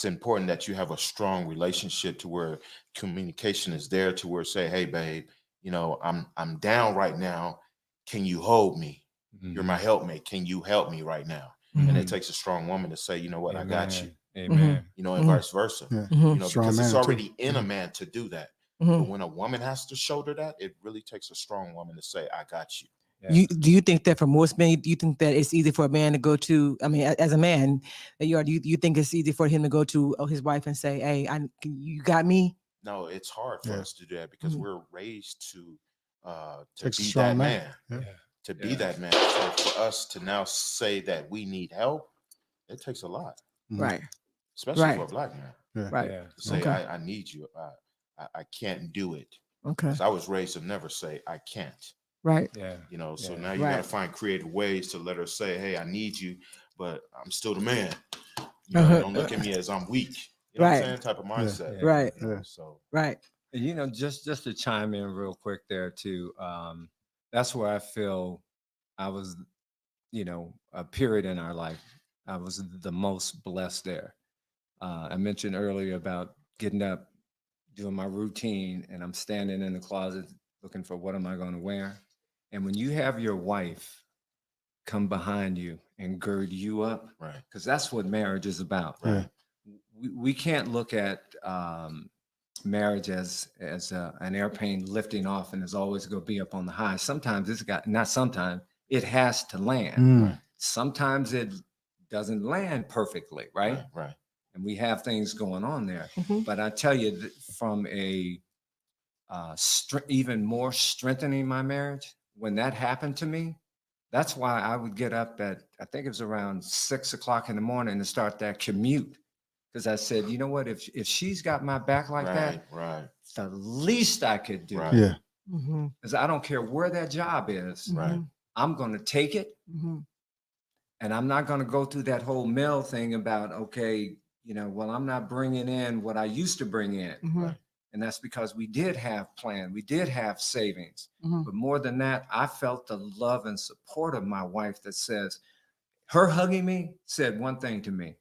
important that you have a strong relationship to where communication is there to where say, hey babe, I'm down right now. Can you hold me? You're my helpmate. Can you help me right now? And it Mhm. takes a strong woman to say, you know what, I got you. Amen. And Mhm. vice versa. Yeah. Mhm. Strong Because it's man, too. already in a man to do that. But Mhm. when a woman has to shoulder that, it really takes a strong woman to say, I got you. Do you think that for most men, do you think that it's easy for a man to go to? I mean, as a man, that you think it's easy for him to go to his wife and say, "Hey, you got me." No, it's hard for Yeah. us to do that because Mhm. we're raised to Takes a be strong that man. man. Yeah. To be Yeah. that man. So for us to now say that we need help, it takes a lot, Mhm. Right. especially Right. for a black man. Yeah. Right. Yeah. To say, Okay. I need you. I can't do it. Okay. Because I was raised to never say I can't. Right. Yeah. So Yeah. now you got to Right. find creative ways to let her say, hey, I need you, but I'm still the man. Don't look at me as I'm weak. You know what I'm Right. saying? Type of mindset. Yeah. Right. Yeah. So Right. And, just to chime in real quick there too. That's where I feel I was, a period in our life. I was the most blessed there. I mentioned earlier about getting up, doing my routine, and I'm standing in the closet looking for what am I going to wear. And when you have your wife come behind you and gird you up, right. because that's what marriage is about. Right. We can't look at marriage as an airplane lifting off and is always going to be up on the high. Sometimes it has to land. Mm. Sometimes it doesn't land perfectly, right? Right. And we have things going on there. Mhm. But I tell you, from a even more strengthening my marriage, when that happened to me, that's why I would get up at, I think it was around 6 o'clock in the morning to start that commute. Because I said, you know what, if she's got my back like that, Right. the least I could do, Right. Yeah. Mhm. because I don't care where that job is, Right. I'm going to take it. Mhm. And I'm not going to go through that whole male thing about, okay, well, I'm not bringing in what I used to bring in. Mhm. Right. And that's because we did have plan, we did have savings. Mhm. But more than that, I felt the love and support of my wife that says, her hugging me said one thing to me: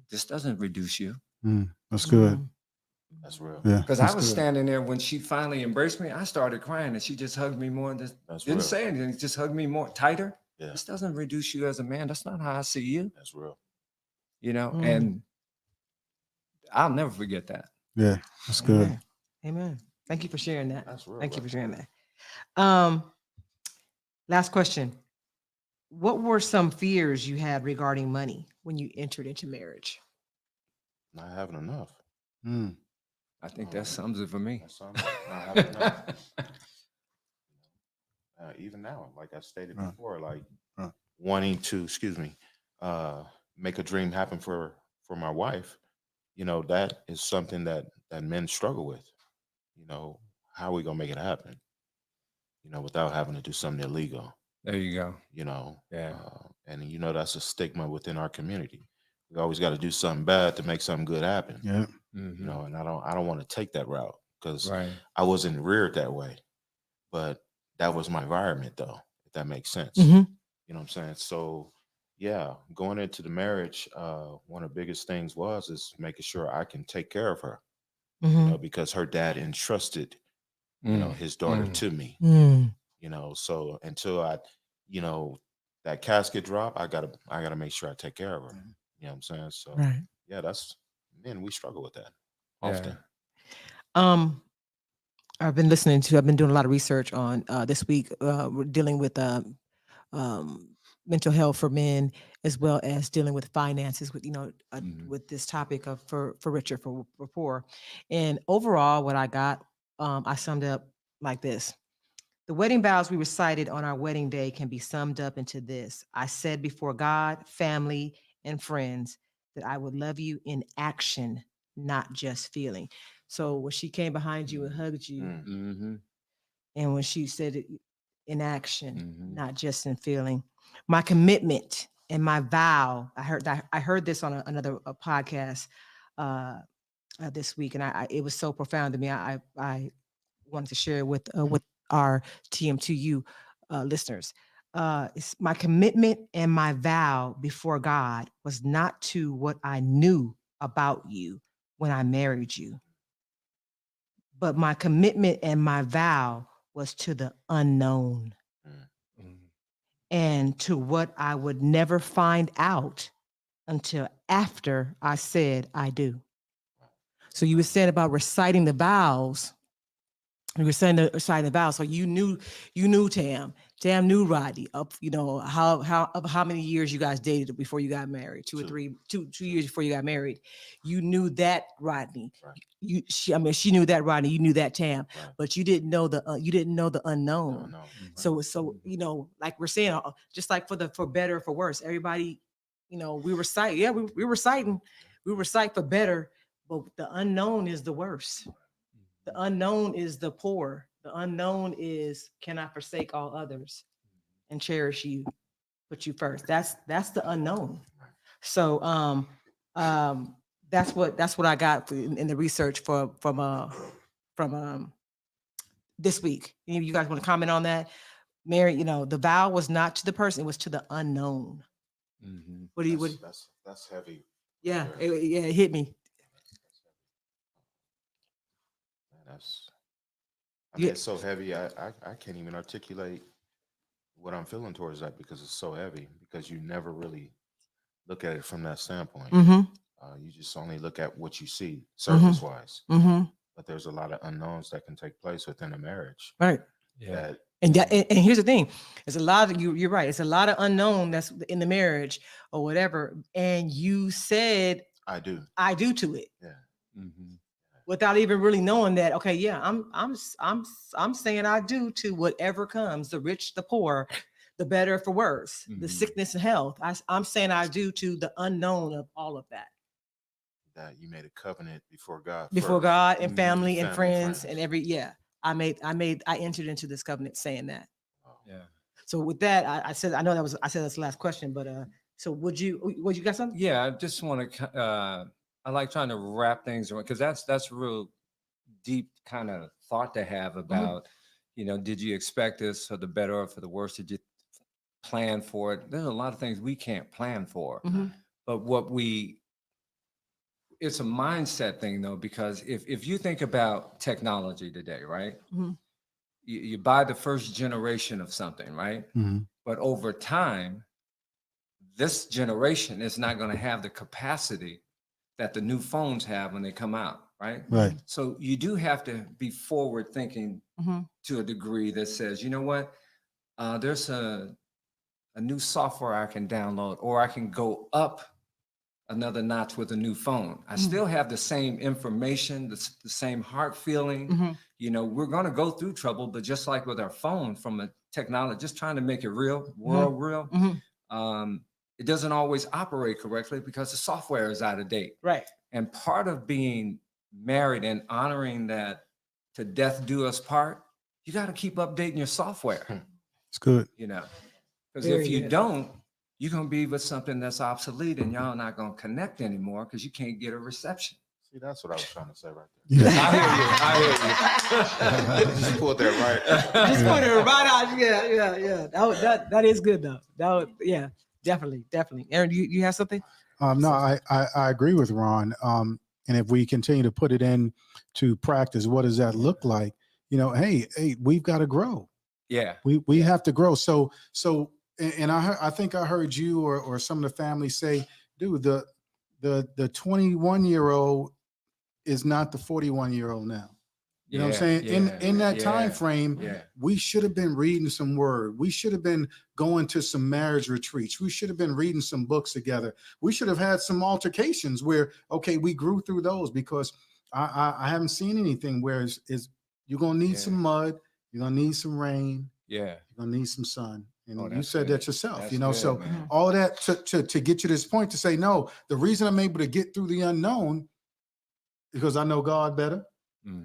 this doesn't reduce you. Mm. That's good. Mhm. That's real. Yeah. Because I that's was good. standing there when she finally embraced me, I started crying and she just hugged me more. That's Didn't real. say anything, just hugged me more tighter. Yeah. This doesn't reduce you as a man. That's not how I see you, That's real. Mm. and I'll never forget that. Yeah. That's good. Amen. Amen. Thank you for sharing that. That's real. Thank you for That's sharing real. that. Last question. What were some fears you had regarding money when you entered into marriage? Not having enough. Mm. I think that sums it for me. That sums it. Not having enough. Even now, like I stated Right. before, like Right. wanting to, make a dream happen for my wife, that is something that men struggle with. How are we gonna make it happen? Without having to do something illegal. There you go. You know, Yeah. and you know that's a stigma within our community. We always got to do something bad to make something good happen. Yeah. You know, and I don't want to take that route because Right. I wasn't reared that way, but that was my environment, though. If that makes sense, Mhm. you know what I'm saying. So, yeah, going into the marriage, one of the biggest things is making sure I can take care of her. You Mhm. know, because her dad entrusted, you know, his daughter to me. Mm. You know, so until I, you know, that casket drop, I gotta make sure I take care of her. You know what I'm saying? So Right. yeah, men, we struggle with that Yeah. often. I've been doing a lot of research on this week. We're dealing with mental health for men, as well as dealing with finances. With with this topic of for rich or for poor. And overall, what I got, I summed up like this: the wedding vows we recited on our wedding day can be summed up into this: I said before God, family, and friends that I would love you in action, not just feeling. So when she came behind you and hugged you, and when she said it in action, not just in feeling, my commitment and my vow. I heard this on another podcast this week, and it was so profound to me. I wanted to share it with our TM2U listeners. It's my commitment and my vow before God was not to what I knew about you when I married you, but my commitment and my vow was to the unknown and to what I would never find out until after I said I do. So you were saying about reciting the vows. You were saying reciting the vows. So you knew Tam. Tam knew Rodney. Up, how many years you guys dated before you got married? 2 or 3, 2 years before you got married. You knew that Rodney. Right. She knew that Rodney. You knew that Tam, Right. but you didn't know the unknown. No. So like we're saying, just like for better or for worse, everybody, we recite. Yeah, we reciting. We recite for better, but the unknown is the worst. The unknown is the poor. The unknown is cannot forsake all others and cherish you, put you first. That's the unknown. So that's what I got in the research from this week. Any of you guys want to comment on that? Mary, the vow was not to the person, it was to the unknown. What do you That's heavy. Yeah, it hit me. It's so heavy. I can't even articulate what I'm feeling towards that because it's so heavy. Because you never really look at it from that standpoint. You just only look at what you see surface wise. But there's a lot of unknowns that can take place within a marriage. Right. Yeah. And here's the thing: there's a lot of you're right. It's a lot of unknown that's in the marriage or whatever. And you said, "I do to it." Yeah. Without even really knowing that, okay, yeah, I'm saying I do to whatever comes, the rich, the poor, the better for worse, the sickness and health. I'm saying I do to the unknown of all of that. That you made a covenant before God. Before God and family and friends and I entered into this covenant saying that. Yeah. So with that, I said that's the last question, but so would you got something? Yeah, I just want to I like trying to wrap things around because that's a real deep kind of thought to have about, did you expect this for the better or for the worse? Did you plan for it? There's a lot of things we can't plan for. But it's a mindset thing though, because if you think about technology today, right? You buy the first generation of something, right? But over time, this generation is not going to have the capacity that the new phones have when they come out, right? Right. So you do have to be forward thinking to a degree that says, you know what, there's a new software I can download, or I can go up another notch with a new phone. I still have the same information, the same heart feeling. We're going to go through trouble, but just like with our phone, from a technology, just trying to make it real, world real. It doesn't always operate correctly because the software is out of date. Right. And part of being married and honoring that to death do us part, you got to keep updating your software. It's good. Because Very if you good. don't, you're gonna be with something that's obsolete, and y'all not gonna connect anymore because you can't get a reception. See, that's what I was trying to say right there. Yeah. I hear you. Just pulled that right. Just put it right out. Yeah. That is good though. Yeah, definitely. Aaron, you have something? No, I agree with Ron. And if we continue to put it in to practice, what does that look like? Hey, we've got to grow. Yeah. We have to grow. So, and I think I heard you or some of the family say, dude, the 21-year-old is not the 41-year-old now. You know what I'm saying? In that time frame, we should have been reading some word. We should have been going to some marriage retreats. We should have been reading some books together. We should have had some altercations where, okay, we grew through those, because I haven't seen anything where is you're gonna need some mud, you're gonna need some rain, Yeah. you're gonna need some sun. And you that's said good. that yourself, That's you know, good, so man. all of that to get you to this point to say, no, the reason I'm able to get through the unknown because I know God better.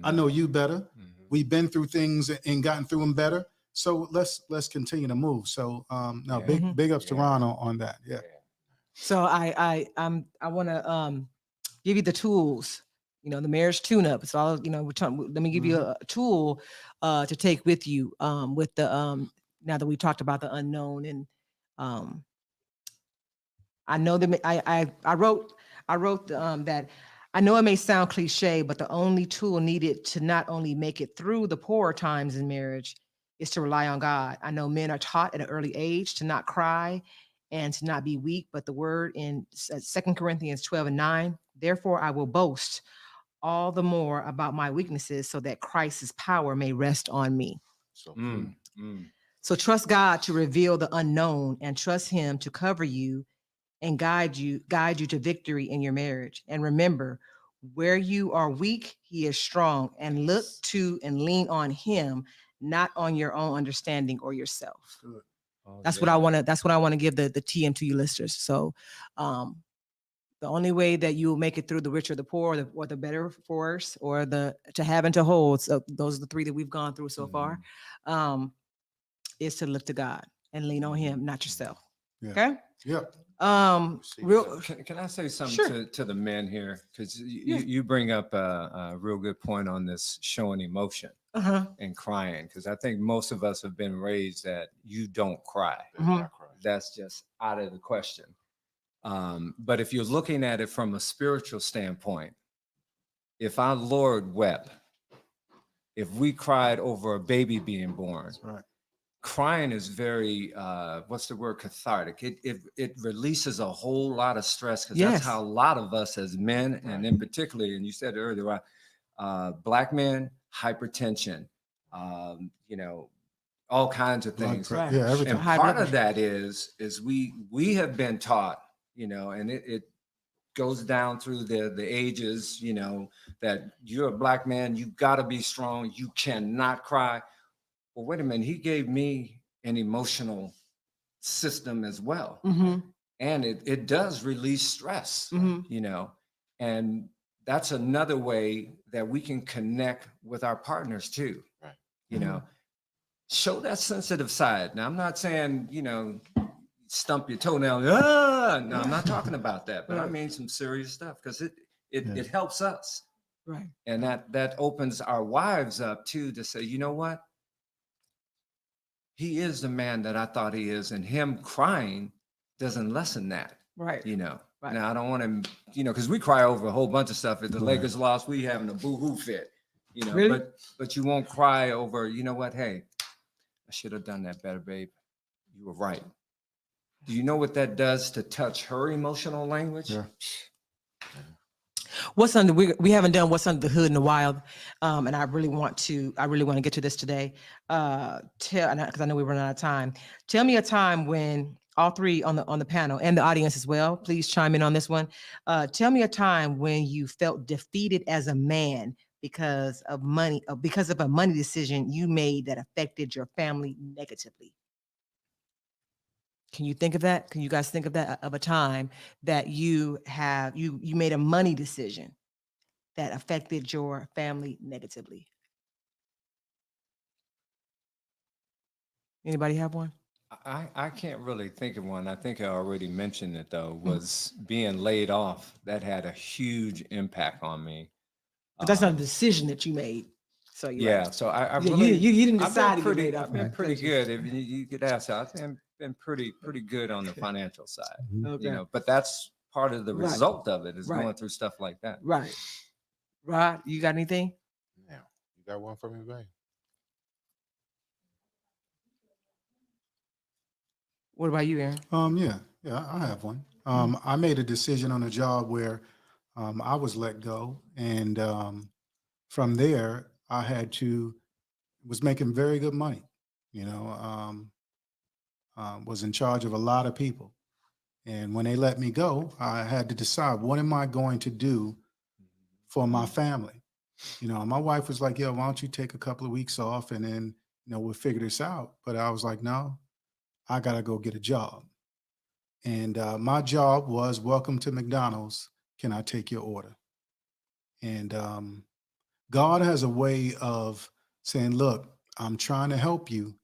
I know you better. We've been through things and gotten through them better. So let's continue to move. So big ups to Ron on that. Yeah. So I want to give you the tools. The marriage tune-up. It's all let me give you a tool to take with you with the now that we talked about the unknown. And I know that I wrote that. I know it may sound cliche, but the only tool needed to not only make it through the poorer times in marriage is to rely on God. I know men are taught at an early age to not cry and to not be weak, but the word in 2 Corinthians 12:9, therefore I will boast all the more about my weaknesses so that Christ's power may rest on me. So trust God to reveal the unknown and trust him to cover you and guide you to victory in your marriage. And remember, where you are weak, he is strong, and look to and lean on him, not on your own understanding or yourself. Good. That's what I want to give the TM to you listeners. So the only way that you will make it through the rich or the poor or the better for us or the to have and to hold. So those are the three that we've gone through so far, is to look to God and lean on him, not yourself. Yeah. Okay. Yep. Can I say something Sure. to the men here? Because you bring up a real good point on this showing emotion and crying. Because I think most of us have been raised that you don't cry. That's just out of the question. But if you're looking at it from a spiritual standpoint, if our Lord wept, if we cried over a baby being born, Right. crying is very what's the word, cathartic. It releases a whole lot of stress, because that's how a lot of us as men, and in particularly, and you said earlier, Black men, hypertension, all kinds of things. Yeah, everything. And part of that is we have been taught, and it goes down through the ages, that you're a Black man, you got to be strong, you cannot cry. Well, wait a minute, he gave me an emotional system as well. And it does release stress, and that's another way that we can connect with our partners too. Right. Show that sensitive side. Now, I'm not saying, stump your toenail. No, I'm not talking about that, but I mean some serious stuff, because it helps us. Right. And that opens our wives up too, to say, you know what? He is the man that I thought he is, and him crying doesn't lessen that. Right. Right. Now I don't want him, because we cry over a whole bunch of stuff. If the Lakers lost, we having a boo-hoo fit. Really? But you won't cry over, you know what? Hey, I should have done that better, babe. You were right. Do you know what that does to touch her emotional language? Yeah. What's under we haven't done what's under the hood in a while, and I really want to get to this today. Because I know we're running out of time. Tell me a time when all three on the panel and the audience as well, please chime in on this one. Tell me a time when you felt defeated as a man because of a money decision you made that affected your family negatively. Can you think of that? Can you guys think of that, of a time that you made a money decision that affected your family negatively? Anybody have one? I can't really think of one. I think I already mentioned it though, Mm. was being laid off. That had a huge impact on me. But that's not a Um, decision that you made. So you're yeah, like, so I yeah, really, you didn't I've been decide to get laid off. I've been right? pretty Got you. good. If you could ask, I've been pretty good on the financial side, Okay. you know, but that's part of the Right. result of it is Right. going through stuff like that. Right. Rod, you got anything? Yeah. You got one for me, babe? What about you, Aaron? Yeah, I have one. I made a decision on a job where I was let go, and from there I was making very good money. You know, was in charge of a lot of people, and when they let me go, I had to decide what am I going to do for my family. You know, my wife was like, "Yo, why don't you take a couple of weeks off, and then we'll figure this out." But I was like, "No, I gotta go get a job." And my job was, welcome to McDonald's. Can I take your order? And God has a way of saying, look, I'm trying to help you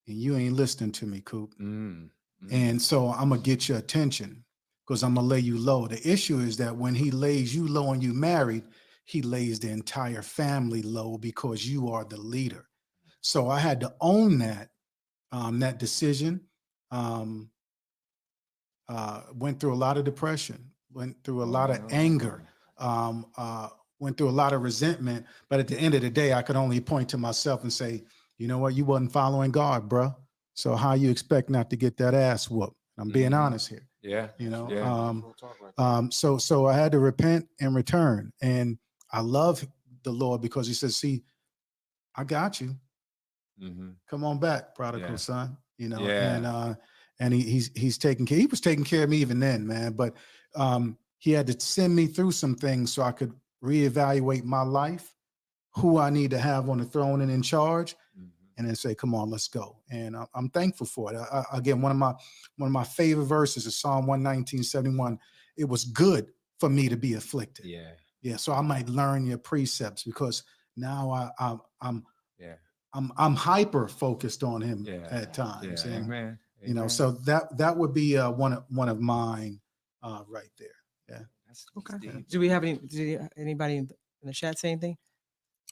and you ain't listening to me, Coop. And so I'm going to get your attention because I'm going to lay you low. The issue is that when he lays you low and you married, he lays the entire family low because you are the leader. So I had to own that decision. Went through a lot of depression, went through a lot of anger, went through a lot of resentment. But at the end of the day, I could only point to myself and say, you know what, you wasn't following God, bro. So how you expect not to get that ass whooped? I'm being honest here. Yeah. You know, Yeah. so I had to repent and return. And I love the Lord because he says, see, I got you. Come on back, prodigal son. You know, and he's taking care. He was taking care of me even then, man. But he had to send me through some things so I could reevaluate my life, who I need to have on the throne and in charge, and then say, "Come on, let's go." And I'm thankful for it. Again, one of my favorite verses is Psalm 119:71. It was good for me to be afflicted. Yeah. So I might learn your precepts because now I'm hyper focused on him at times. And Amen. you know, so that would be one of mine right there. Yeah. Okay. Do we have anybody in the chat say anything?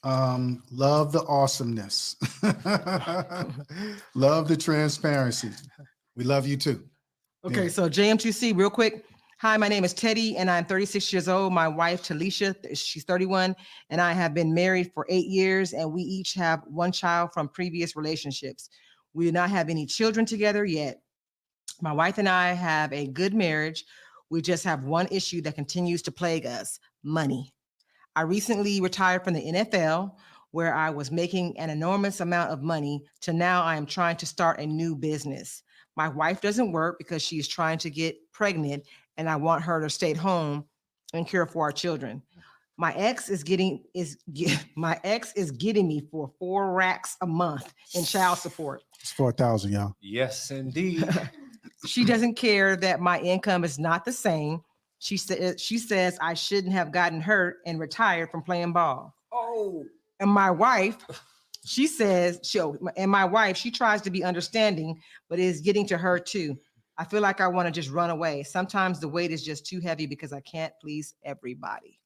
Love the awesomeness. Love the transparency. We love you too. Okay, Yeah. so JM2C, real quick. Hi, my name is Teddy, and I'm 36 years old. My wife, Talisha, she's 31, and I have been married for 8 years, and we each have one child from previous relationships. We do not have any children together yet. My wife and I have a good marriage. We just have one issue that continues to plague us: money. I recently retired from the NFL, where I was making an enormous amount of money, to now I am trying to start a new business. My wife doesn't work because she's trying to get pregnant, and I want her to stay at home and care for our children. My ex is getting me for 4 racks a month in child support. It's 4,000, y'all. Yes, indeed. She doesn't care that my income is not the same. She says I shouldn't have gotten hurt and retired from playing ball. Oh, And my wife, she tries to be understanding, but it's getting to her too. I feel like I want to just run away. Sometimes the weight is just too heavy because I can't please everybody.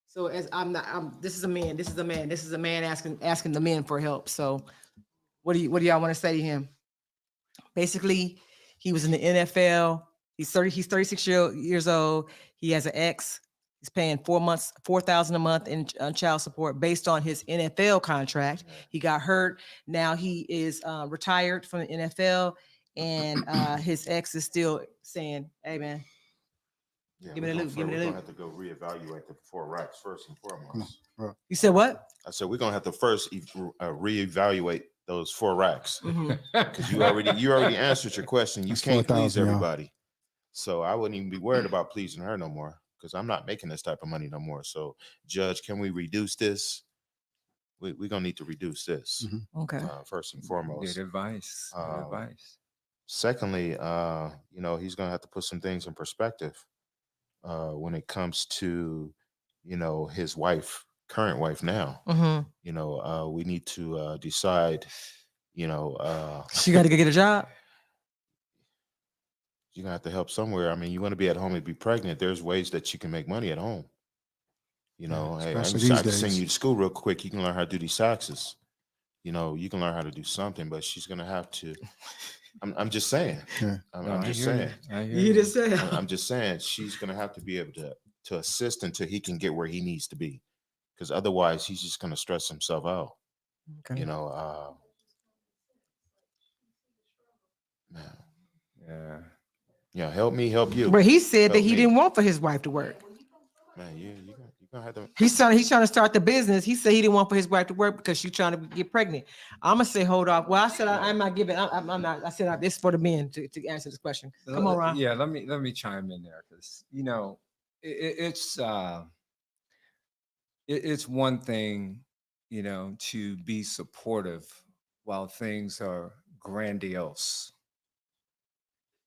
So this is a man asking the men for help. So what do y'all want to say to him? Basically, he was in the NFL. He's 36 years old. He has an ex. He's paying $4,000 a month in child support based on his NFL contract. He got hurt. Now he is retired from the NFL, and his ex is still saying, "Hey, man, give me the loot. Give me the We're loot." gonna have to go reevaluate the 4 racks first and foremost. You said what? I said we're gonna have to first reevaluate those 4 racks Mhm. because you already answered your question. You That's can't please 4,000, y'all. everybody, so I wouldn't even be worried about pleasing her no more because I'm not making this type of money no more. So, Judge, can we reduce this? We're gonna need to reduce this Okay. first and foremost. good advice. Good advice. Secondly, he's gonna have to put some things in perspective when it comes to his current wife now. Mhm. We need to decide She got to go get a job. You're gonna have to help somewhere. I mean, you want to be at home and be pregnant. There's ways that you can make money at home. Hey, I especially can these send days. you to school real quick. You can learn how to do these taxes. You can learn how to do something, but she's gonna have to. I'm just saying. Yeah. I'm just saying. You just said. I'm just saying she's gonna have to be able to assist until he can get where he needs to be, because otherwise he's just gonna stress himself out. Okay. Man. Yeah, help me, help you. But he said that Help he me. didn't want for his wife to work. Man, you're gonna have to. He's trying to start the business. He said he didn't want for his wife to work because she's trying to get pregnant. I'm gonna say hold off. Well, I said I'm not giving. I'm not. I said this is for the men to answer this question. Come on, Ron. Yeah, let me chime in there because it's one thing to be supportive while things are grandiose.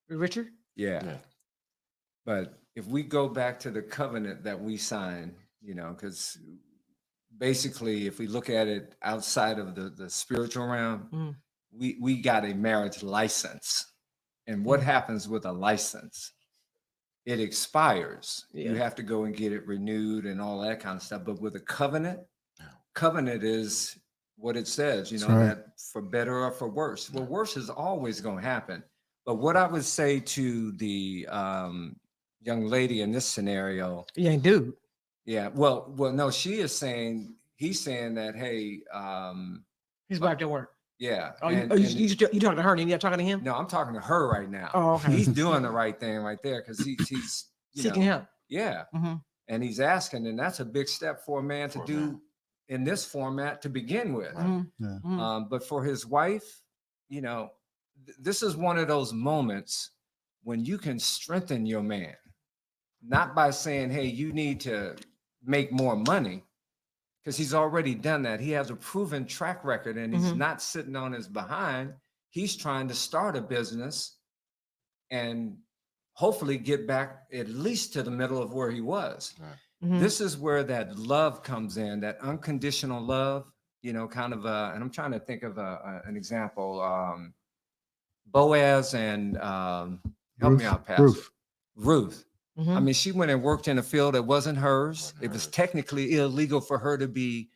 Richard. Yeah. But if we go back to the covenant that we signed, because basically, if we look at it outside of the spiritual realm, we got a marriage license. And what happens with a license? It expires. Yeah. You have to go and get it renewed and all that kind of stuff. But with a covenant is what it says, That's right. that for better or for worse. Well, worse is always going to happen. But what I would say to the young lady in this scenario, Young dude. yeah, well, no, he's saying that, hey, His wife didn't work. yeah. Oh, you talking to her and you're not talking to him? No, I'm talking to her right now. Oh, okay. He's doing the right thing right there because he's Seeking help. Yeah. Mm-hmm. And he's asking, and that's a big step for a man to do in this format to begin with. Mm-hmm. Yeah. Mm-hmm. But for his wife, this is one of those moments when you can strengthen your man, not by saying, hey, you need to make more money, because he's already done that. He has a proven track record and he's not sitting on his behind. He's trying to start a business and hopefully get back at least to the middle of where he was. Mm-hmm. This is where that love comes in, that unconditional love, kind of and I'm trying to think of an example. Boaz and help me out, Pastor. Ruth. Mm-hmm. I mean, she went and worked in a field that wasn't hers. It was technically illegal for her to be,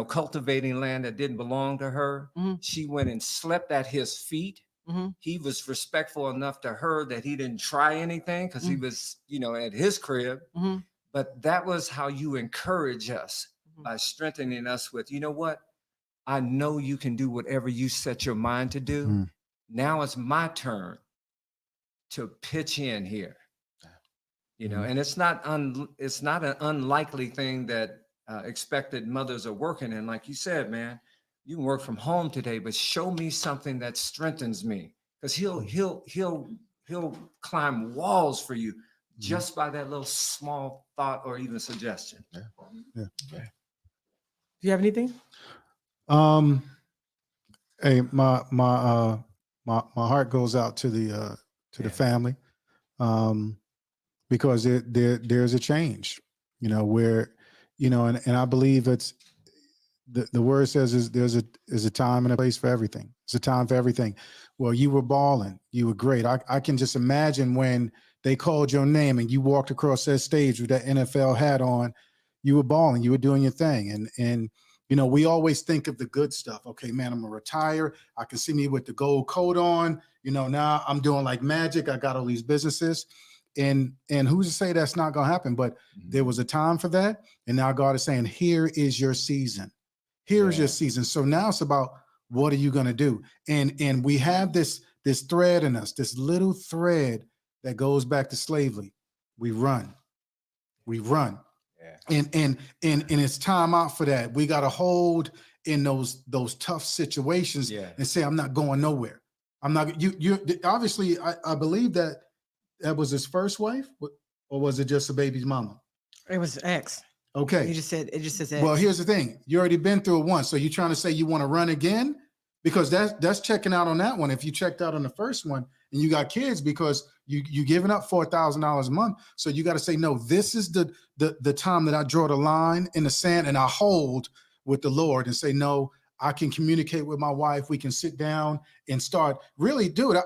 cultivating land that didn't belong to her. Mm-hmm. She went and slept at his feet. Mm-hmm. He was respectful enough to her that he didn't try anything because he was, at his crib. Mm-hmm. But that was how you encourage us, by strengthening us with, you know what? I know you can do whatever you set your mind to do. Mm. Now it's my turn to pitch in here. And it's not an unlikely thing that expected mothers are working in. Like you said, man, you can work from home today, but show me something that strengthens me, because he'll climb walls for you just by that little small thought or even suggestion. Yeah. Do you have anything? Hey, my heart goes out to the family, because there's a change, where, and I believe it's the word says there's a time and a place for everything. It's a time for everything. Well, you were balling, you were great. I can just imagine when they called your name and you walked across that stage with that NFL hat on, you were balling, you were doing your thing. And we always think of the good stuff. Okay, man, I'm gonna retire. I can see me with the gold coat on. Now I'm doing like magic. I got all these businesses. And who's to say that's not gonna happen? But there was a time for that. And now God is saying, here is your season. Here is your season. So now it's about, what are you gonna do? And we have this thread in us, this little thread that goes back to slavery. We run. Yeah. And it's time out for that. We got to hold in those tough situations and say, I'm not going nowhere. I'm not, you obviously, I believe that was his first wife, or was it just a baby's mama? It was ex. Okay. It just says ex. Well, here's the thing. You already been through it once. So you're trying to say you want to run again? Because that's checking out on that one. If you checked out on the first one and you got kids, because you giving up $4,000 a month. So you got to say, no, this is the time that I draw the line in the sand and I hold with the Lord and say, no, I can communicate with my wife. We can sit down and start really do it.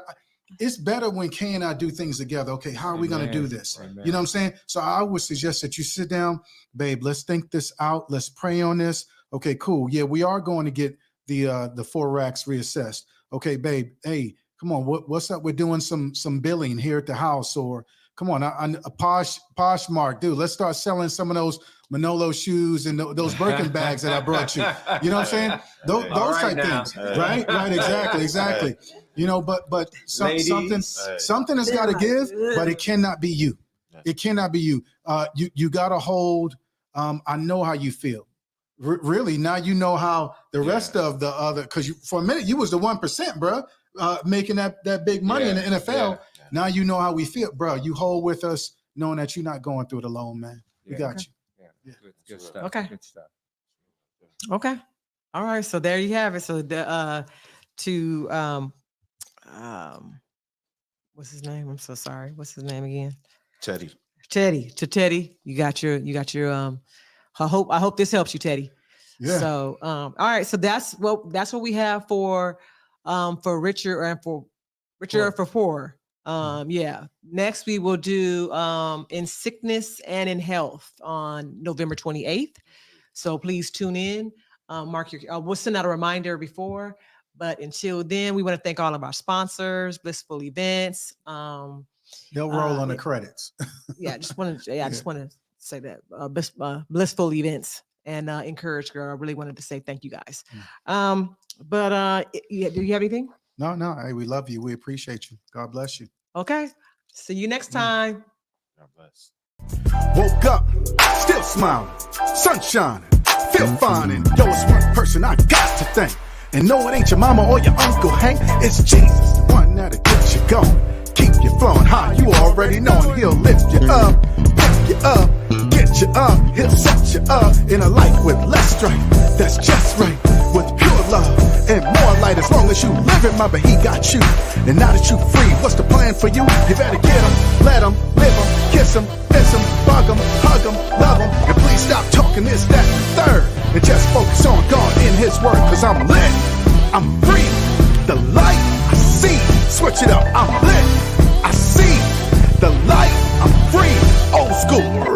It's better when Kay and I do things together. Okay, how are we going to do this? Amen. You know what I'm saying? So I would suggest that you sit down, babe. Let's think this out. Let's pray on this. Okay, cool. Yeah, we are going to get the 4 racks reassessed. Okay, babe. Hey, come on. What's up? We're doing some billing here at the house, or come on, a Poshmark, dude. Let's start selling some of those Manolo shoes and those Birkin bags that I brought you. You know what I'm saying? Those right type now. things, right? Exactly. You know, but something has got to give, but it cannot be you. It cannot be you. You got to hold. I know how you feel. Really, now you know how the rest of the other. Because for a minute you was the 1%, bro, making that big money in the NFL. Yeah. Now you know how we feel, bro. You hold with us, knowing that you're not going through it alone, man. We got you. Yeah. Good stuff. Okay. Good stuff. Okay. All right. So there you have it. So what's his name? I'm so sorry. What's his name again? Teddy. Teddy. You got your I hope this helps you, Teddy. Yeah. So all right. So that's what we have for Richard and for for poor. Yeah. Next we will do in sickness and in health on November 28th. So please tune in. Mark your we'll send out a reminder before, but until then, we want to thank all of our sponsors, Blissful Events. They'll roll on the credits. I just want to say that Blissful Events and Encourage Girl. I really wanted to say thank you guys. Do you have anything? No. Hey, we love you. We appreciate you. God bless you. Okay. See you next time. God bless. Woke up, still smiling, sun shining, feel fine, and yo, it's one person I got to thank. And no, it ain't your mama or your Uncle Hank, it's Jesus, the one that'll get you going, keep you flowing high. You already know, and he'll lift you up, pick you up, get you up, he'll set you up in a life with less strife. That's just right, with pure love and more light. As long as you live it, mother, he got you. And now that you free, what's the plan for you? You better get him, let him, live him, kiss him, miss him, bug him, hug him, love him. And please stop talking this, that, and the third. And just focus on God in his word. Cause I'm lit, I'm free, the light I see. Switch it up, I'm lit, I see the light, I'm free, old school.